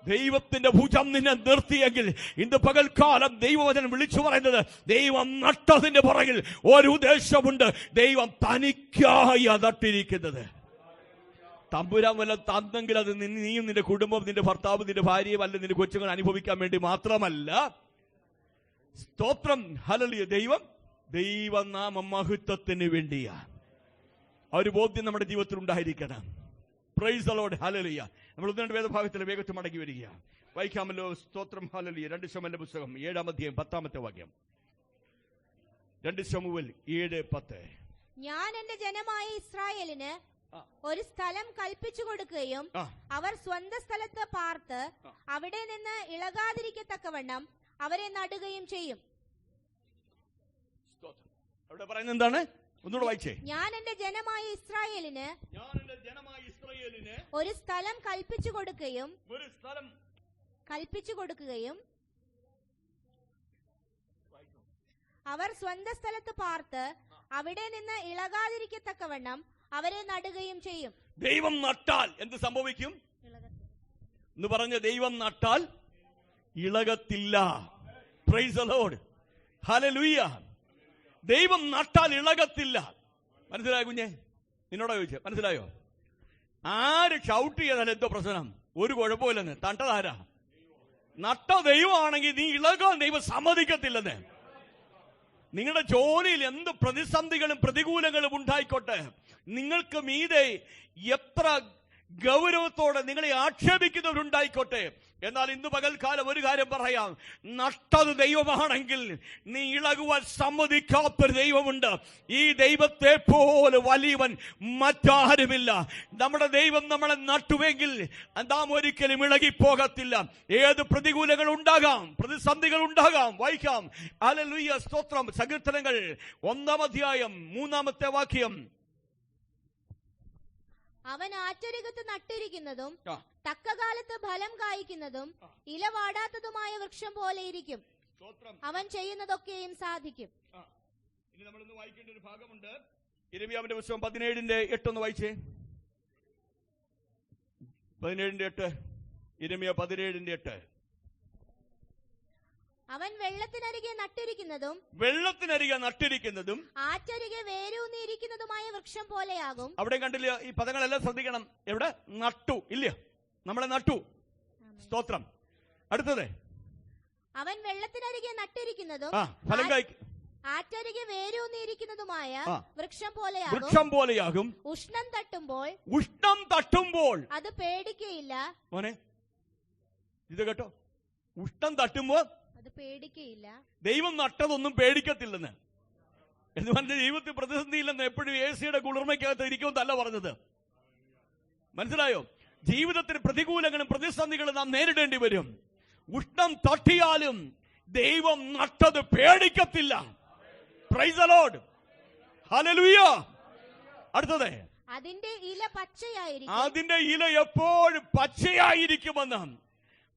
ദൈവത്തിന്റെ ഭുജം നിന്നെ നിർത്തിയെങ്കിൽ ഇന്ന് പകൽക്കാലം ദൈവവചനം വിളിച്ചു പറയുന്നത്, ദൈവം നട്ടതിന്റെ പുറകിൽ ഒരു ഉദ്ദേശമുണ്ട്. ദൈവം തനിക്കായി നട്ടിരിക്കുന്നത്. തമ്പുരാൻ വല്ല തന്നെങ്കിൽ അത് നീയും നിന്റെ കുടുംബം, നിന്റെ ഭർത്താവ്, നിന്റെ ഭാര്യയും അല്ല നിന്റെ കൊച്ചുങ്ങൾ അനുഭവിക്കാൻ വേണ്ടി മാത്രമല്ല. സ്തോത്രം, ഹല്ലേലൂയ. ദൈവനാമ മഹത്വത്തിന് വേണ്ടിയാ. ആ ഒരു ബോധ്യം നമ്മുടെ ജീവിതത്തിൽ ഉണ്ടായിരിക്കണം. Price the Lord, hallelujah. നമ്മൾ 1-2 വേദഭാഗത്തിൽ വേഗത്തിൽ മടങ്ങി വരിക. വായിക്കാമല്ലോ. സ്തോത്രം, ഹല്ലേലൂയ. 2 ശമൂവേലിന്റെ പുസ്തകം 7-ാം അധ്യായം 10-ാമത്തെ വാക്യം. 2 ശമൂവേൽ 7:10. ഞാൻ എന്റെ ജനമായ ഇസ്രായേലിന് ഒരു സ്ഥലം കൽപ്പിച്ചു കൊടുക്കുകയും അവർ സ്വന്തം സ്ഥലത്ത് പാർത്ത് അവിടെ നിന്ന് ഇളകാതിരിക്കത്തക്കവണ്ണം അവരെ നടുകയും ചെയ്യും. അവിടെ പറയുന്നത് എന്താണ്? ഒന്നുകൂടെ വായിച്ചേ. ഞാൻ എന്റെ ജനമായ ഇസ്രായേലിന് ഒരു സ്ഥലം കൽപ്പിച്ചു കൊടുക്കുകയും അവർ സ്വന്തം സ്ഥലത്ത് പാർത്ത് അവിടെ നിന്ന് ഇളകാതിരിക്കത്തക്കവണ്ണം അവരെ നടുകയും ചെയ്യും. ദൈവം നട്ടാൽ എന്ത് സംഭവിക്കും എന്ന് പറഞ്ഞ, ദൈവം നട്ടാൽ ഇളകത്തില്ല. Praise the Lord, hallelujah. ദൈവം നട്ടാൽ ഇളകത്തില്ല. മനസ്സിലായോ കുഞ്ഞെ? നിന്നോടാ ചോദിച്ചേ, മനസ്സിലായോ? ആര് ഷൗട്ട് ചെയ്താൽ എന്തോ പ്രശ്നം? ഒരു കുഴപ്പമില്ലെന്ന്. തട്ടതാരാ? നട്ട ദൈവമാണെങ്കിൽ നീ ഇളകാൻ ദൈവം സമ്മതിക്കത്തില്ലെന്ന്. നിങ്ങളുടെ ജോലിയിൽ എന്ത് പ്രതിസന്ധികളും പ്രതികൂലങ്ങളും ഉണ്ടായിക്കോട്ടെ, നിങ്ങൾക്ക് മീതെ എത്ര ഗൗരവത്തോടെ നിങ്ങളെ ആക്ഷേപിക്കുന്നവരുണ്ടായിക്കോട്ടെ. എന്നാൽ ഇന്ന് പകൽക്കാലം ഒരു കാര്യം പറയാം, നട്ടത് ദൈവമാണെങ്കിൽ നീ ഇളകുവാൻ സമ്മതിക്കാത്തൊരു ദൈവമുണ്ട്. ഈ ദൈവത്തെ പോലെ വലിയവൻ മറ്റാരുമില്ല. നമ്മുടെ ദൈവം നമ്മളെ നട്ടുവെങ്കിൽ നാം ഒരിക്കലും ഇളകിപ്പോകത്തില്ല. ഏത് പ്രതികൂലങ്ങൾ ഉണ്ടാകാം, പ്രതിസന്ധികൾ ഉണ്ടാകാം. വായിക്കാം. ഹല്ലേലൂയ, സ്തോത്രം. സങ്കീർത്തനങ്ങൾ 1-ാം അധ്യായം 3-ാമത്തെ വാക്യം. അവൻ ആറ്റരികത്ത് നട്ടിരിക്കുന്നതും തക്കകാലത്ത് ഫലം കായ്ക്കുന്നതും ഇല വാടാത്തതുമായ വൃക്ഷം പോലെ ഇരിക്കും. അവൻ ചെയ്യുന്നതൊക്കെയും സാധിക്കും. ഇനി നമ്മൾ ഇന്ന് വായിക്കേണ്ട ഒരു ഭാഗമുണ്ട്. യിരെമ്യാവിന്റെ പുസ്തകം 17:8 ഒന്ന് വായിച്ചേ. 17:8. യിരെമ്യാ 17:8. അവൻ വെള്ളത്തിനരികെ നട്ടിരിക്കുന്നതും ആറ്റരികെ വേരൂന്നിയിരിക്കുന്നതുമായ വൃക്ഷം പോലെയാകും. അവിടെ കണ്ടില്ല? ഈ പദങ്ങളെല്ലാം ശ്രദ്ധിക്കണം. എവിടെ? നട്ടു. ഇല്ല, നമ്മളെ നട്ടു. സ്തോത്രം. അടുത്തത്, അവൻ വെള്ളത്തിനരികെ നട്ടിരിക്കുന്നതും ഫലം കായ്ക്കും, ആറ്റരികെ വേരൂന്നിയിരിക്കുന്നതുമായ വൃക്ഷം പോലെയാകും. ഉഷ്ണം തട്ടുമ്പോൾ അത് പേടിക്കയില്ല. മോനെ ഇത് കേട്ടോ, ഉഷ്ണം തട്ടുമ്പോൾ അത് പേടിക്കയില്ല. ദൈവം നട്ടതൊന്നും പേടിക്കത്തില്ലെന്ന്. എന്ന് പറഞ്ഞ ജീവിതത്തിൽ പ്രതിസന്ധിയില്ലെന്ന് എപ്പോഴും AC-യുടെ കുളിർമയ്ക്കകത്ത് ഇരിക്കുമെന്നല്ല പറഞ്ഞത്. മനസ്സിലായോ? ജീവിതത്തിൽ പ്രതികൂലങ്ങളും പ്രതിസന്ധികളും നാം നേരിടേണ്ടി വരും. ഉഷ്ണം തട്ടിയാലും ദൈവം നട്ടത് പേടിക്കത്തില്ല. Praise the Lord. ഹല്ലേലൂയ. അടുത്തത്, അതിന്റെ ഇല എപ്പോഴും പച്ചയായിരിക്കുമെന്ന്.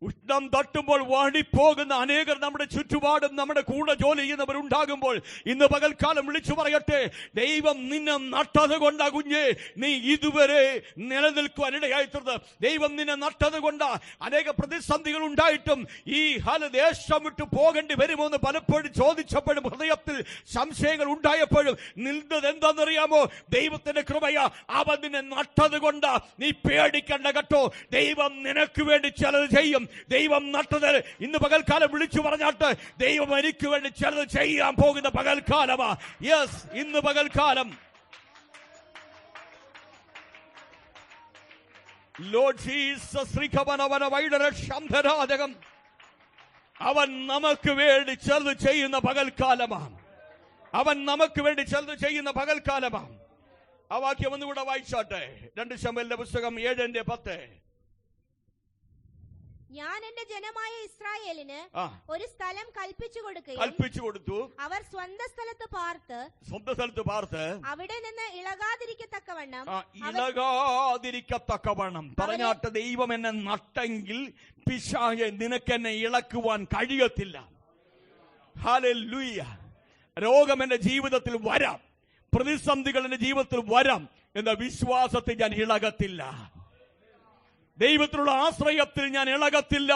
ഉഷ്ണം തട്ടുമ്പോൾ വാടിപ്പോകുന്ന അനേകർ നമ്മുടെ ചുറ്റുപാടും നമ്മുടെ കൂടെ ജോലി ചെയ്യുന്നവരുണ്ടാകുമ്പോൾ ഇന്ന് പകൽക്കാലം വിളിച്ചു പറയട്ടെ, ദൈവം നിന്നെ നട്ടത് കൊണ്ടാ കുഞ്ഞേ നീ ഇതുവരെ നിലനിൽക്കുവാൻ ഇടയായിത്തീർന്നത്. ദൈവം നിന്നെ നട്ടത് കൊണ്ടാ അനേക പ്രതിസന്ധികൾ ഉണ്ടായിട്ടും ഈ ദേശം വിട്ടു പോകേണ്ടി വരുമോ എന്ന് പലപ്പോഴും ചോദിച്ചപ്പോഴും ഹൃദയത്തിൽ സംശയങ്ങൾ ഉണ്ടായപ്പോഴും നിന്നത് എന്താണെന്നറിയാമോ? ദൈവത്തിന്റെ കൃപയാ. അവൻ നിന്നെ നട്ടത് കൊണ്ടാ. നീ പേടിക്കണ്ട കേട്ടോ. ദൈവം നിനക്ക് വേണ്ടി ചിലത് ചെയ്യും. ദൈവം നട്ടത് ഇന്ന് പകൽക്കാലം വിളിച്ചു പറഞ്ഞാട്ട് ദൈവം എനിക്ക് വേണ്ടി ചിലത് ചെയ്യാൻ പോകുന്ന പകൽക്കാലമാ. യെസ്, ഇന്ന് പകൽക്കാലം ലോർഡ് ജീസസ് അവൻ നമുക്ക് വേണ്ടി ചിലത് ചെയ്യുന്ന പകൽക്കാലമാണ്. അവൻ നമുക്ക് വേണ്ടി ചിലത് ചെയ്യുന്ന പകൽക്കാലമാണ്. ആ വാക്യം ഒന്നുകൂടെ വായിച്ചാട്ടെ. 2 ശമൂവേലിന്റെ പുസ്തകം 7:10. ഞാൻ എന്റെ ജനമായ ഇസ്രായേലിന് ഒരു സ്ഥലം കൽപ്പിച്ചു കൊടുത്തു. അവർ സ്വന്തം സ്ഥലത്ത് പാർത്ത് അവിടെ നിന്ന് ഇളകാതിരിക്കത്തക്കവണ്ണം പറഞ്ഞാട്ട് ദൈവം എന്നെ നട്ടെങ്കിൽ പിശാച് നിനക്കെന്നെ ഇളക്കുവാൻ കഴിയത്തില്ല. ഹല്ലേലൂയ. രോഗം എന്റെ ജീവിതത്തിൽ വരാം, പ്രതിസന്ധികൾ എന്റെ ജീവിതത്തിൽ വരാം, എന്ന വിശ്വാസത്തിൽ ഞാൻ ഇളകത്തില്ല. ദൈവത്തിലുള്ള ആശ്രയത്തിൽ ഞാൻ ഇളകത്തില്ല.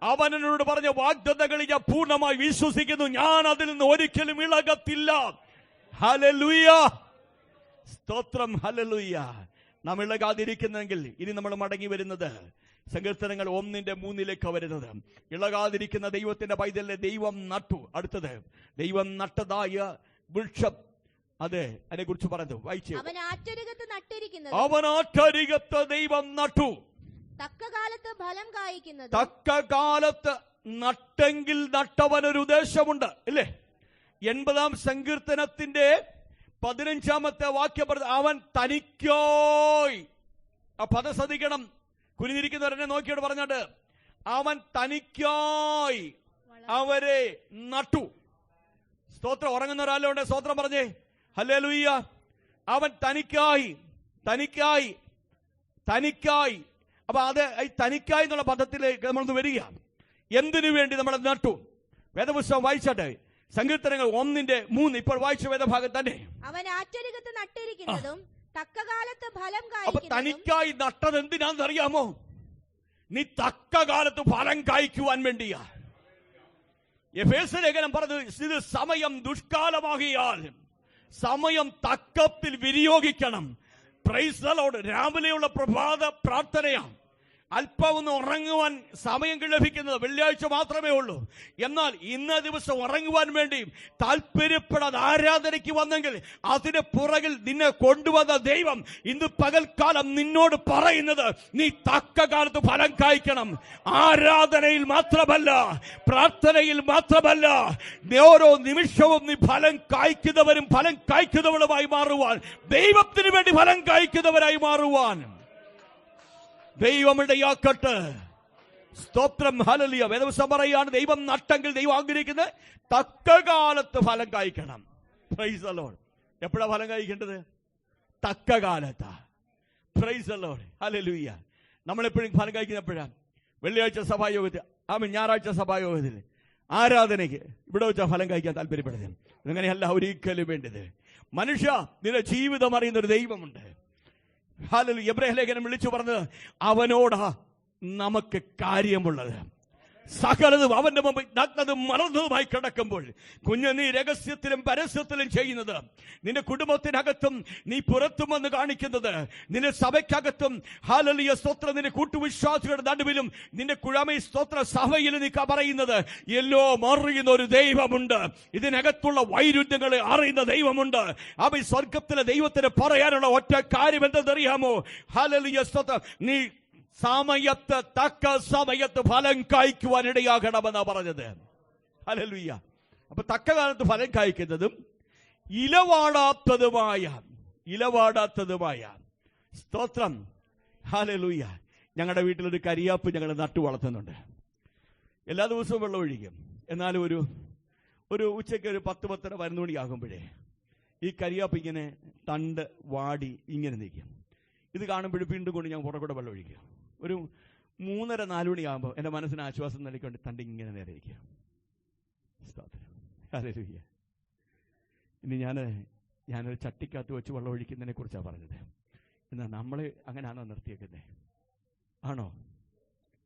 അവൻ എന്നോട് പറഞ്ഞ വാഗ്ദത്തങ്ങളിൽ ഞാൻ പൂർണ്ണമായി വിശ്വസിക്കുന്നു. ഞാൻ അതിൽ നിന്ന് ഒരിക്കലും ഇളകത്തില്ല. ഹല്ലേലൂയ, സ്തോത്രം. ഹല്ലേലൂയ. നാം ഇളകാതിരിക്കുന്നെങ്കിൽ ഇനി നമ്മൾ മടങ്ങി വരുന്നത് സങ്കീർത്തനങ്ങൾ 1:3 വരുന്നത്. ഇളകാതിരിക്കുന്ന ദൈവത്തിന്റെ പൈതലിനെ ദൈവം നട്ടു. അടുത്തത്, ദൈവം നട്ടതായ വൃക്ഷം. അതെ, അതിനെ കുറിച്ച് പറഞ്ഞു. വായിച്ചു. അവൻ ആറ്റരികത്ത് ദൈവം നട്ടു. തക്കകാലത്ത് ഫലം കായ്ക്കുന്നത്. തക്കകാലത്ത് നട്ടെങ്കിൽ നട്ടവനൊരു ഉദ്ദേശമുണ്ട്, ഇല്ലേ? 80-ാം സങ്കീർത്തനത്തിന്റെ 15-ാമത്തെ വാക്യം പറഞ്ഞു, അവൻ തനിക്കായി. ആ പദം ശ്രദ്ധിക്കണം. കുനിഞ്ഞിരിക്കുന്നവരെന്നെ നോക്കിയിട്ട് പറഞ്ഞിട്ട്, അവൻ തനിക്കായി അവരെ നട്ടു. സ്തോത്രം. ഉറങ്ങുന്ന ഒരാളുണ്ട്, സ്തോത്രം പറഞ്ഞേ. ഹല്ലേലൂയ. അവൻ തനിക്കായി. അപ്പൊ അത് ഈ തനിക്കായി എന്നുള്ള പദത്തിലേക്ക് നമ്മളൊന്ന് വരിക. എന്തിനു വേണ്ടി നമ്മളെ നട്ടു? വേദപുസ്തകം വായിച്ചാട്ടെ. സങ്കീർത്തനങ്ങൾ 1:3 ഇപ്പോൾ വായിച്ച വേദഭാഗം തന്നെ. അവൻ ആറ്റരികത്ത് നട്ടിരിക്കുന്നതും തക്കകാലത്ത് ഫലം അപ്പൊ തനിക്കായി നട്ടത് എന്തിനാന്ന് അറിയാമോ? നീ തക്കകാലത്ത് ഫലം കായ്ക്കുവാൻ വേണ്ടിയാ. എഫേസ്യ ലേഖനം പറഞ്ഞു, ഇത് സമയം ദുഷ്കാലമാകിയാൽ സമയം തക്കത്തിൽ വിനിയോഗിക്കണം. Praise the Lord. രാവിലെയുള്ള പ്രഭാത പ്രാർത്ഥനയാണ്. അല്പം ഒന്ന് ഉറങ്ങുവാൻ സമയം ലഭിക്കുന്നത് വെള്ളിയാഴ്ച മാത്രമേ ഉള്ളൂ. എന്നാൽ ഇന്ന ദിവസം ഉറങ്ങുവാൻ വേണ്ടി താല്പര്യപ്പെടാതെ ആരാധനയ്ക്ക് വന്നെങ്കിൽ അതിന് പുറകിൽ നിന്നെ കൊണ്ടുവന്ന ദൈവം ഇന്ന് പകൽക്കാലം നിന്നോട് പറയുന്നത്, നീ തക്ക കാലത്ത് ഫലം കായ്ക്കണം. ആരാധനയിൽ മാത്രമല്ല, പ്രാർത്ഥനയിൽ മാത്രമല്ല, ഓരോ നിമിഷവും നീ ഫലം കായ്ക്കുന്നവരും ഫലം കായ്ക്കുന്നവളുമായി മാറുവാൻ, ദൈവത്തിന് വേണ്ടി ഫലം കായ്ക്കുന്നവരായി മാറുവാൻ ദൈവമിടയാക്കട്ടെ. സ്തോത്രം. ഹല്ലേലൂയ. വേദപുസ്തകം പറയാണ്, ദൈവം നട്ടെങ്കിൽ ദൈവം ആഗ്രഹിക്കുന്നത് തക്ക കാലത്ത് ഫലം കായ്ക്കണം. Price the Lord. എപ്പോഴാ ഫലം കായ്ക്കേണ്ടത്? തക്ക കാലത്താ. Praise the Lord. ഹല്ലേലൂയ. നമ്മളെപ്പോഴും ഫലം കായ്ക്കുന്ന എപ്പോഴാണ്? വെള്ളിയാഴ്ച സഭായോഗത്തിൽ, ഞായറാഴ്ച സഭായോഗത്തിൽ, ആരാധനയ്ക്ക് ഇവിടെ വെച്ചാൽ ഫലം കായ്ക്കാൻ താല്പര്യപ്പെടുന്നത്. അങ്ങനെയല്ല ഒരിക്കലും വേണ്ടത്. മനുഷ്യ, നിന്റെ ജീവിതം അറിയുന്ന ഒരു ദൈവമുണ്ട്. ഹല്ലേലൂയ. എബ്രായ ലേഖനം വിളിച്ചു പറഞ്ഞത്, അവനോടാ നമുക്ക് കാര്യമുള്ളത്. സകലതും അവന്റെ മുമ്പിൽ നഗ്നതും മറന്നതുമായി കിടക്കുമ്പോൾ കുഞ്ഞ്, നീ രഹസ്യത്തിലും പരസ്യത്തിലും ചെയ്യുന്നത്, നിന്റെ കുടുംബത്തിനകത്തും നീ പുറത്തും വന്ന് കാണിക്കുന്നത്, നിന്റെ സഭയ്ക്കകത്തും ഹല്ലേലൂയ സ്തോത്രം, നിന്റെ കൂട്ടുവിശ്വാസികളുടെ നടുവിലും നിന്റെ കുഴമ സ്തോത്ര സഭയിലും നീ പറയുന്നത്, എല്ലാം അറിയുന്ന ഒരു ദൈവമുണ്ട്. ഇതിനകത്തുള്ള വൈരുദ്ധ്യങ്ങളെ അറിയുന്ന ദൈവമുണ്ട്. അവൻ സ്വർഗത്തിലെ ദൈവത്തിന് പറയാനുള്ള ഒറ്റ കാര്യം എന്തെന്നറിയാമോ? ഹല്ലേലൂയ സ്തോത്രം, നീ സമയത്ത്, തക്ക സമയത്ത് ഫലം കായ്ക്കുവാൻ ഇടയാകണമെന്നാ പറഞ്ഞത്. ഹല്ലേലൂയ. അപ്പൊ തക്ക കാലത്ത് ഫലം കായ്ക്കുന്നതും ഇലവാടാത്തതുമായ സ്തോത്രം. ഹല്ലേലൂയ. ഞങ്ങളുടെ വീട്ടിലൊരു കരിയാപ്പ് ഞങ്ങൾ നട്ടു വളർത്തുന്നുണ്ട്. എല്ലാ ദിവസവും വെള്ളം ഒഴിക്കും. എന്നാലും ഒരു ഉച്ചയ്ക്ക് ഒരു 10-10:30 11 മണിയാകുമ്പോഴേ ഈ കരിയാപ്പ് ഇങ്ങനെ തണ്ട് വാടി ഇങ്ങനെ നിൽക്കും. ഇത് കാണുമ്പോഴും വീണ്ടും കൊണ്ട് ഞാൻ പുറകൂടെ വെള്ളം ഒഴിക്കും. ഒരു 3:30-4 മണിയാകുമ്പോൾ എൻ്റെ മനസ്സിന് ആശ്വാസം നൽകിക്കൊണ്ട് തണ്ട് ഇങ്ങനെ നേരെ ഇരിക്കുക. ഹല്ലേലൂയ. ഇനി ഞാനൊരു ചട്ടിക്കകത്ത് വെച്ച് വെള്ളം ഒഴിക്കുന്നതിനെ കുറിച്ചാണ് പറഞ്ഞത്. എന്നാൽ നമ്മൾ അങ്ങനെയാണോ നിർത്തിയേക്കുന്നത്? ആണോ?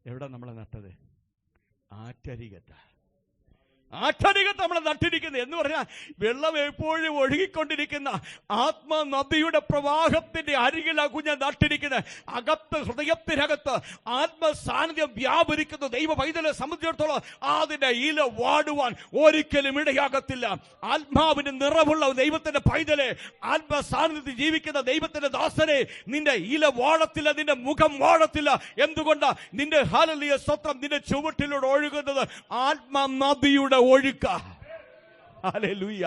എവിടെ നമ്മളെ നട്ടത്? ആറ്റരികത്ത് നമ്മളെ നട്ടിരിക്കുന്നത് എന്ന് പറഞ്ഞാൽ വെള്ളം എപ്പോഴും ഒഴുകിക്കൊണ്ടിരിക്കുന്ന ആത്മനദിയുടെ പ്രവാഹത്തിന്റെ അരികിലാ കുഞ്ഞ് നട്ടിരിക്കുന്നത്. അകത്ത്, ഹൃദയത്തിനകത്ത് ആത്മസാന്നിധ്യം വ്യാപരിക്കുന്ന ദൈവ പൈതലെ സംബന്ധിച്ചിടത്തോളം അതിന്റെ ഇല വാടുവാൻ ഒരിക്കലും ഇടയാകത്തില്ല. ആത്മാവിന്റെ നിറവുള്ള ദൈവത്തിന്റെ പൈതലെ, ആത്മസാന്നിധ്യത്തിൽ ജീവിക്കുന്ന ദൈവത്തിന്റെ ദാസനെ, നിന്റെ ഇല വാടത്തില്ല, നിന്റെ മുഖം വാടത്തില്ല. എന്തുകൊണ്ടാ? നിന്റെ ഹല്ലേലൂയ സ്തോത്രം, നിന്റെ ചുവട്ടിലൂടെ ഒഴുകുന്നത് ആത്മനദിയുടെ ഒഴുക്ക. ഹല്ലേലൂയ.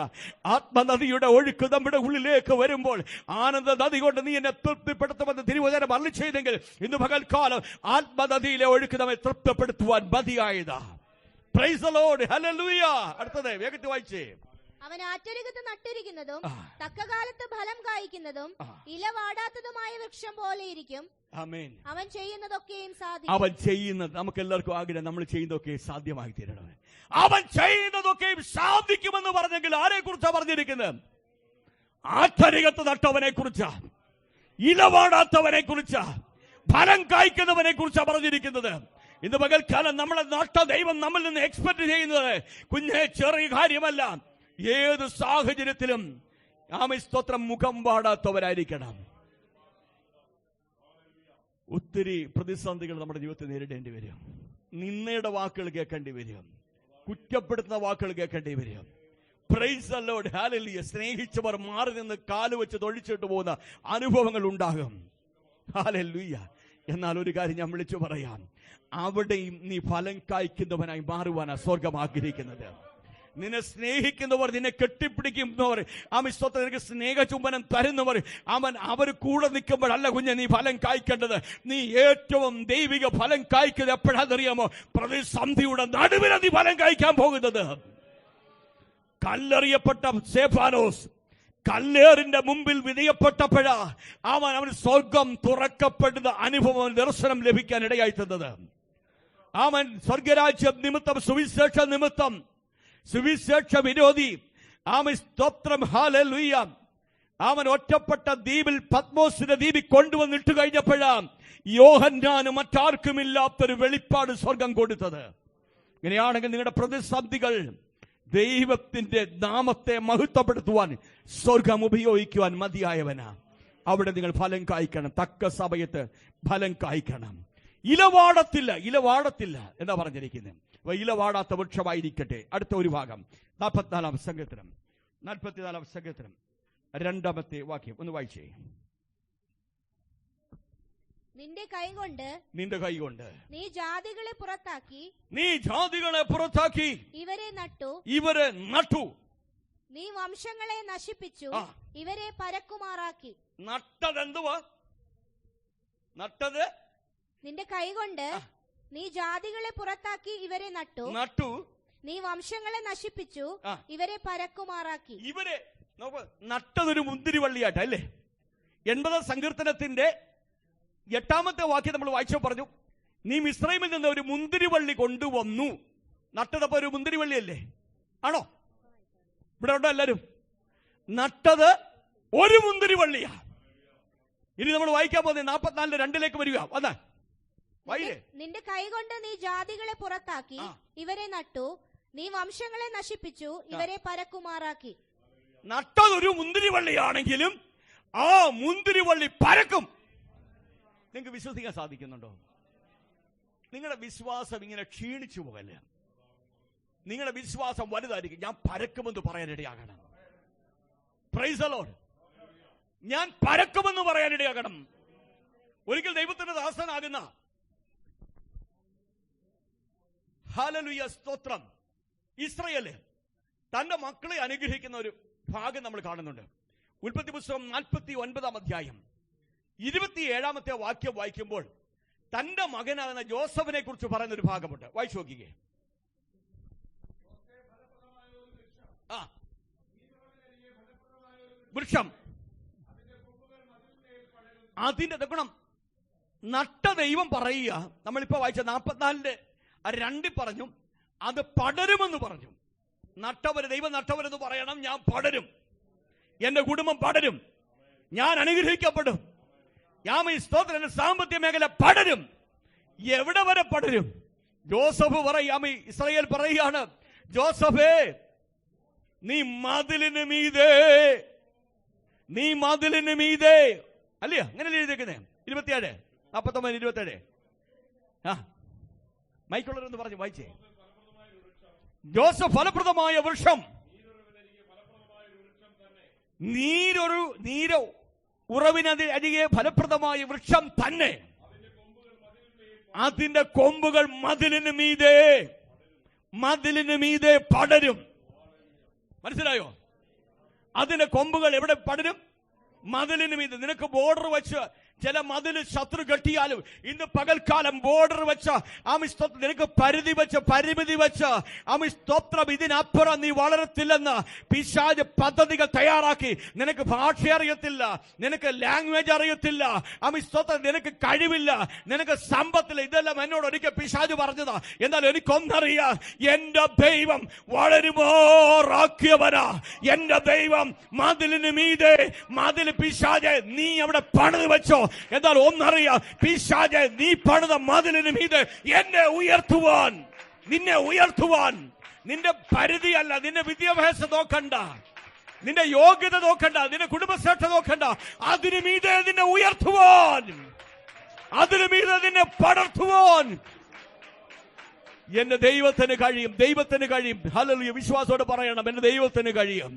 ആത്മനദിയുടെ ഒഴുക്ക് നമ്മുടെ ഉള്ളിലേക്ക് വരുമ്പോൾ ആനന്ദ നദി കൊണ്ട് നീ എന്നെ തൃപ്തിപ്പെടുത്തുമെന്ന് തിരുവചനം അരുളിച്ചെയ്തെങ്കിൽ ഇന്ന് പകൽക്കാലം ആത്മനദിയിലെ ഒഴുക്ക് നമ്മെ തൃപ്തിപ്പെടുത്തുവാൻ മതിയായതാ. Praise the Lord. ഹല്ലേലൂയ. അടുത്തത് വേഗത്തിൽ വായിച്ചേ. അവൻ ആറ്റരികത്ത് നട്ടിരിക്കുന്നതും തക്കകാലത്ത് ഫലം കായ്ക്കുന്നതും ഇല വാടാത്തതുമായ വൃക്ഷം പോലെ ഇരിക്കും. അവൻ ചെയ്യുന്നതൊക്കെയും സാധിക്കും. അവൻ ചെയ്യുന്നത്, നമുക്ക് എല്ലാവർക്കും ആഗ്രഹം നമ്മൾ ചെയ്യുന്നതൊക്കെ സാധ്യമായി തീരണം. അവൻ ചെയ്യുന്നതൊക്കെയും സാധിക്കുമെന്ന് പറഞ്ഞെങ്കിൽ ആരെ കുറിച്ചാ പറഞ്ഞിരിക്കുന്നത്? ആറ്റരികത്ത് നട്ടവനെ കുറിച്ചാ, ഇലവാടാത്തവനെ കുറിച്ചാ, ഫലം കായ്ക്കുന്നവനെ കുറിച്ചാ പറഞ്ഞിരിക്കുന്നത്. ഇന്ന് പകൽക്കാലം നമ്മളെ നട്ട ദൈവം നമ്മിൽ നിന്ന് എക്സ്പെക്ട് ചെയ്യുന്നത് കുഞ്ഞെ ചെറിയ കാര്യമല്ല. ഏത് സാഹചര്യത്തിലും സ്തോത്രം മുഖം പാടാത്തവരായിരിക്കണം. ഒത്തിരി പ്രതിസന്ധികൾ നമ്മുടെ ജീവിതത്തിൽ നേരിടേണ്ടി വരും. നിന്നയുടെ വാക്കുകൾ കേൾക്കേണ്ടി വരും. കുറ്റപ്പെടുത്തുന്ന വാക്കുകൾ കേൾക്കേണ്ടി വരും. Price the Lord. ഹല്ലേലൂയ. സ്നേഹിച്ചവർ മാറി നിന്ന് കാല് വെച്ച് തൊഴിച്ചിട്ട് പോകുന്ന അനുഭവങ്ങൾ ഉണ്ടാകും. ഹല്ലേലൂയ. എന്നാൽ ഒരു കാര്യം ഞാൻ വിളിച്ചു പറയാം, അവിടെയും നീ ഫലം കായ്ക്കുന്നവനായി മാറുവാനാണ് സ്വർഗം ആഗ്രഹിക്കുന്നത്. നിന്നെ സ്നേഹിക്കുന്നവർ, നിന്നെ കെട്ടിപ്പിടിക്കുന്നവർ, നിനക്ക് സ്നേഹചുംബനം തരുന്നവർ, അവർ കൂടെ നിൽക്കുമ്പോഴല്ല കുഞ്ഞെ നീ ഫലം കായ്ക്കേണ്ടത്. നീ ഏറ്റവും ദൈവിക ഫലം കായ്ക്കുന്നത് എപ്പോഴാണെന്നറിയാമോ? പ്രതിസന്ധിയുടെ നടുവിൽ നീ ഫലം കായ്ക്കാൻ പോകുന്നത്. കല്ലെറിയപ്പെട്ട സ്തെഫാനോസ് കല്ലേറിന്റെ മുമ്പിൽ വിധേയപ്പെട്ടപ്പോഴാ അവന് സ്വർഗം തുറക്കപ്പെടുന്ന അനുഭവം, ദർശനം ലഭിക്കാൻ ഇടയായി തന്നത്. അവൻ സ്വർഗരാജ്യം നിമിത്തം, സുവിശേഷ നിമിത്തം, സുവിശേഷ വിരോധി സ്തോത്രം. ഹല്ലേലൂയ. അവൻ ഒറ്റപ്പെട്ട ദ്വീപിൽ, പത്മോസിന്റെ ദ്വീപിൽ കൊണ്ടുവന്നിട്ട് കഴിഞ്ഞപ്പോഴാ യോഹന്നാന് മറ്റാർക്കുമില്ലാത്തൊരു വെളിപ്പാട് സ്വർഗം കൊടുത്തത്. ഇങ്ങനെയാണെങ്കിൽ നിങ്ങളുടെ പ്രതിസന്ധികൾ ദൈവത്തിന്റെ നാമത്തെ മഹത്വപ്പെടുത്തുവാൻ സ്വർഗം ഉപയോഗിക്കുവാൻ മതിയായവനാ. അവിടെ നിങ്ങൾ ഫലം കായ്ക്കണം. തക്ക സമയത്ത് ഫലം കായ്ക്കണം. ഇലവാടത്തില്ല എന്താ പറഞ്ഞിരിക്കുന്നത്? ഇലവാടാത്ത വൃക്ഷമായിരിക്കട്ടെ. അടുത്ത ഒരു ഭാഗം 44 സങ്കീർത്തനം 2-ാമത്തെ വാക്യം ഒന്ന് വായിച്ചേ. നിന്റെ കൈകൊണ്ട് നീ ജാതികളെ പുറത്താക്കി ഇവരെ നട്ടു. നീ വംശങ്ങളെ നശിപ്പിച്ചു ഇവരെ പരക്കുമാറാക്കി. നട്ടതെന്തുവാ? നട്ടത് നിന്റെ കൈകൊണ്ട് നീ ജാതികളെ പുറത്താക്കി ഇവരെ നട്ടു. നീ വംശങ്ങളെ നശിപ്പിച്ചു ഇവരെ പരക്കുമാറാക്കി. ഇവരെ നട്ടതൊരു മുന്തിരിവള്ളിയായിട്ടല്ലേ? 80 സങ്കീർത്തനത്തിന്റെ 8-ാമത്തെ വാക്യം നമ്മൾ വായിച്ചു പറഞ്ഞു, നീ മിസ്രൈമിൽ നിന്ന് ഒരു മുന്തിരിവള്ളി കൊണ്ടുവന്നു. നട്ടതപ്പോ ഒരു മുന്തിരിവള്ളിയല്ലേ? ആണോ? ഇവിടെ ഉണ്ടോ എല്ലാരും? നട്ടത് ഒരു മുന്തിരിവള്ളിയാ. ഇനി നമ്മൾ വായിക്കാൻ പോകുന്നത് 44:2 വരിക. വന്നാ നിന്റെ കൈകൊണ്ട് നീ ജാതികളെ പുറത്താക്കി ഇവരെ നട്ടു. നീ വംശങ്ങളെ നശിപ്പിച്ചു ഇവരെ പരക്കുമാറാക്കി. നട്ടതൊരു മുന്തിരിവള്ളിയാണെങ്കിലും ആ മുന്തിരിവള്ളി പരക്കും. നിങ്ങൾക്ക് വിശ്വസിക്കാൻ സാധിക്കുന്നുണ്ടോ? നിങ്ങളുടെ വിശ്വാസം ഇങ്ങനെ ക്ഷീണിച്ചു പോകല്ലേ? നിങ്ങളുടെ വിശ്വാസം വലുതായിരിക്കും. ഞാൻ പരക്കുമെന്ന് പറയാനിടയാകണം. Praise the Lord. ഞാൻ പരക്കുമെന്ന് പറയാനിടയാകണം. ഒരിക്കൽ ദൈവത്തിന്റെ ദാസനാകുന്ന ഹല്ലേലൂയ സ്തോത്രം ഇസ്രായേല് തന്റെ മക്കളെ അനുഗ്രഹിക്കുന്ന ഒരു ഭാഗം നമ്മൾ കാണുന്നുണ്ട്. ഉൽപ്പത്തി പുസ്തകം 49-ാം അധ്യായം 27-ാമത്തെ വാക്യം വായിക്കുമ്പോൾ തന്റെ മകനാകുന്ന ജോസഫിനെ കുറിച്ച് പറയുന്ന ഒരു ഭാഗമുണ്ട്. വായിച്ചു നോക്കിക്കേ. വൃക്ഷം അതിന്റെ ഗുണം നട്ട ദൈവം പറയുക. നമ്മളിപ്പോ വായിച്ച 44:2 പറഞ്ഞു, അത് പടരുമെന്ന് പറഞ്ഞു. ദൈവം നട്ടവരെന്ന് പറയണം, ഞാൻ പടരും, എന്റെ കുടുംബം പടരും, ഞാൻ അനുഗ്രഹിക്കപ്പെടും, ഞാൻ ഈ സ്തോത്രം, എന്റെ സാമ്പത്തിക മേഖല പടരും. എവിടെ വരെ പടരും? ജോസഫ് പറയാം, ഇസ്രായേൽ പറയുകയാണ്, ജോസഫേ നീ മതിലിന് മീതെ അല്ലേ? അങ്ങനെ എഴുതിയിരിക്കുന്നേ. 27 മൈക്കുള്ളവരെന്ന് പറഞ്ഞു വായിച്ചേ. ജോസഫ് ഫലപ്രദമായ വൃക്ഷം, നീരോ ഉറവിനരികെ ഫലപ്രദമായ വൃക്ഷം തന്നെ, അതിന്റെ കൊമ്പുകൾ മതിലിന് മീതെ പടരും. മനസ്സിലായോ? അതിന്റെ കൊമ്പുകൾ എവിടെ പടരും? മതിലിന് മീതെ. നിനക്ക് ബോർഡർ വെച്ച് ചില മതിൽ ശത്രു കെട്ടിയാലും ഇന്ന് പകൽക്കാലം ബോർഡർ വെച്ച ആമിസ്തോത്രം നിനക്ക് പരിമിതി വെച്ച് ആമിസ്തോത്രം ഇതിനപ്പുറം നീ വളരത്തില്ലെന്ന് പിശാച് പദ്ധതികൾ തയ്യാറാക്കി. നിനക്ക് ഭാഷ അറിയത്തില്ല, നിനക്ക് ലാംഗ്വേജ് അറിയത്തില്ല, ആമിസ്തോത്രം നിനക്ക് കഴിവില്ല, നിനക്ക് സമ്പത്തില്ല. ഇതെല്ലാം എന്നോട് ഒരിക്കൽ പിശാച് പറഞ്ഞതാ. എന്നാൽ എനിക്കൊന്നറിയാം, എന്റെ ദൈവം വളരുമോറാക്കിയവനാ. എന്റെ ദൈവം മതിലിന് മീതെ പിശാചെ നീ അവിടെ പണിത് വെച്ചോ. എന്നാൽ ഒന്നറിയാം, പിശാചെ നീ പണിത മതിലിന് മീതെ നിന്നെ ഉയർത്തുവാൻ നിന്റെ പരിധിയല്ല, നിന്റെ വിദ്യാഭ്യാസം നോക്കണ്ട, നിന്റെ യോഗ്യത നോക്കണ്ട, നിന്റെ കുടുംബശ്രേഷ്ഠ നോക്കണ്ട, അതിനു മീതെ നിന്നെ ഉയർത്തുവാൻ, അതിനു മീതെ നിന്നെ പടർത്തുവാൻ എന്റെ ദൈവത്തിന് കഴിയും. ഹല്ലേലൂയ. വിശ്വാസത്തോടെ പറയണം, എന്റെ ദൈവത്തിന് കഴിയും.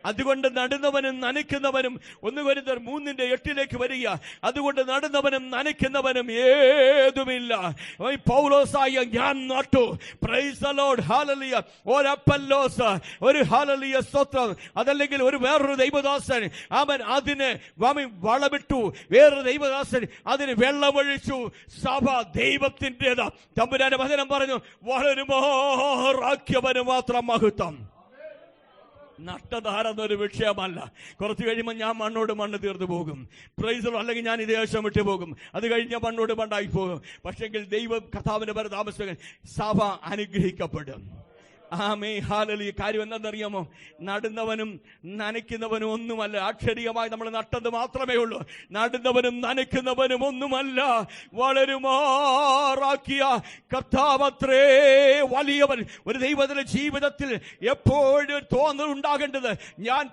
അതുകൊണ്ട് നടുന്നവനും നനയ്ക്കുന്നവനും 1 കൊരിന്ത്യർ 3:8 വരിക. അതുകൊണ്ട് നടുന്നവനും നനയ്ക്കുന്നവനും ഏതുമില്ല. പൗലോസായ ഞാൻ നട്ടു, പ്രൈസ് ദി ലോർഡ്, ഹല്ലേലൂയ. ഒരു അപ്പല്ലോസ്, ഒരു ഹല്ലേലൂയ സ്തോത്രം, അതല്ലെങ്കിൽ ഒരു വേറൊരു ദൈവദാസൻ അവൻ അതിന് വളമിട്ടു, വേറൊരു ദൈവദാസൻ അതിന് വെള്ളമൊഴിച്ചു. സഭ ദൈവത്തിൻ്റെതാ. തമ്പുരാന്റെ വചനം പറഞ്ഞു, വളരുമോറാക്കിയവന് മാത്രം മഹത്വം. നട്ടതാരെന്നൊരു വിഷയമല്ല. കുറച്ച് കഴിയുമ്പോൾ ഞാൻ മണ്ണ് തീർന്നു പോകും. പ്രൈസ്, അല്ലെങ്കിൽ ഞാൻ ഈ ദേശം വിട്ടു പോകും. അത് കഴിഞ്ഞാൽ മണ്ണോട് മണ്ണായി പോകും. പക്ഷെങ്കിൽ ദൈവം കർത്താവിന്റെ പര താമസിക്കാൻ സഭ അനുഗ്രഹിക്കപ്പെടും. ആമേ ഹല്ലേലൂയ. കാര്യം എന്താണെന്നറിയാമോ? നടുന്നവനും നനയ്ക്കുന്നവനും ഒന്നുമല്ല. അക്ഷരീയമായി നമ്മൾ നട്ടത് മാത്രമേ ഉള്ളൂ. നടുന്നവനും നനയ്ക്കുന്നവനും ഒന്നുമല്ല. വളരുമാറാക്കിയ കർത്താവത്രേ വലിയവൻ. ഒരു ദൈവത്തിന്റെ ജീവിതത്തിൽ എപ്പോഴും തോന്നൽ ഉണ്ടാകേണ്ടത്, ഞാൻ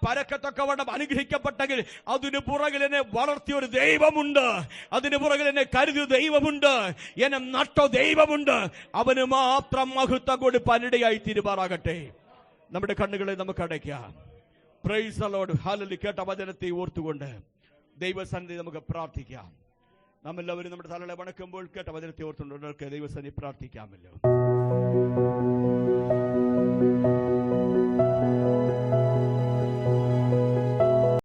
പരക്കത്തക്കവണ്ണം അനുഗ്രഹിക്കപ്പെട്ടെങ്കിൽ അതിന് പുറകിൽ എന്നെ വളർത്തിയ ഒരു ദൈവമുണ്ട്, അതിന് പുറകിൽ എന്നെ കരുതിയ ദൈവമുണ്ട്, എന്നെ നട്ടോ ദൈവമുണ്ട്. അവന് മാത്രം മഹത്വം കൊടുപ്പാൻ ഇടയായി തീരുമാറാകട്ടെ. നമ്മുടെ കണ്ണുകളെ നമുക്ക് അടയ്ക്കാം. Price the Lord. ഹല്ലേലൂയ. കേട്ട വചനത്തെ ഓർത്തുകൊണ്ട് ദൈവസന്നിധി നമുക്ക് പ്രാർത്ഥിക്കാം. നാം എല്ലാവരും നമ്മുടെ തലകളെ വണക്കുമ്പോൾ കേട്ട വചനത്തെ ഓർത്തുകൊണ്ട് ദൈവസന്നിധി പ്രാർത്ഥിക്കാമല്ലോ.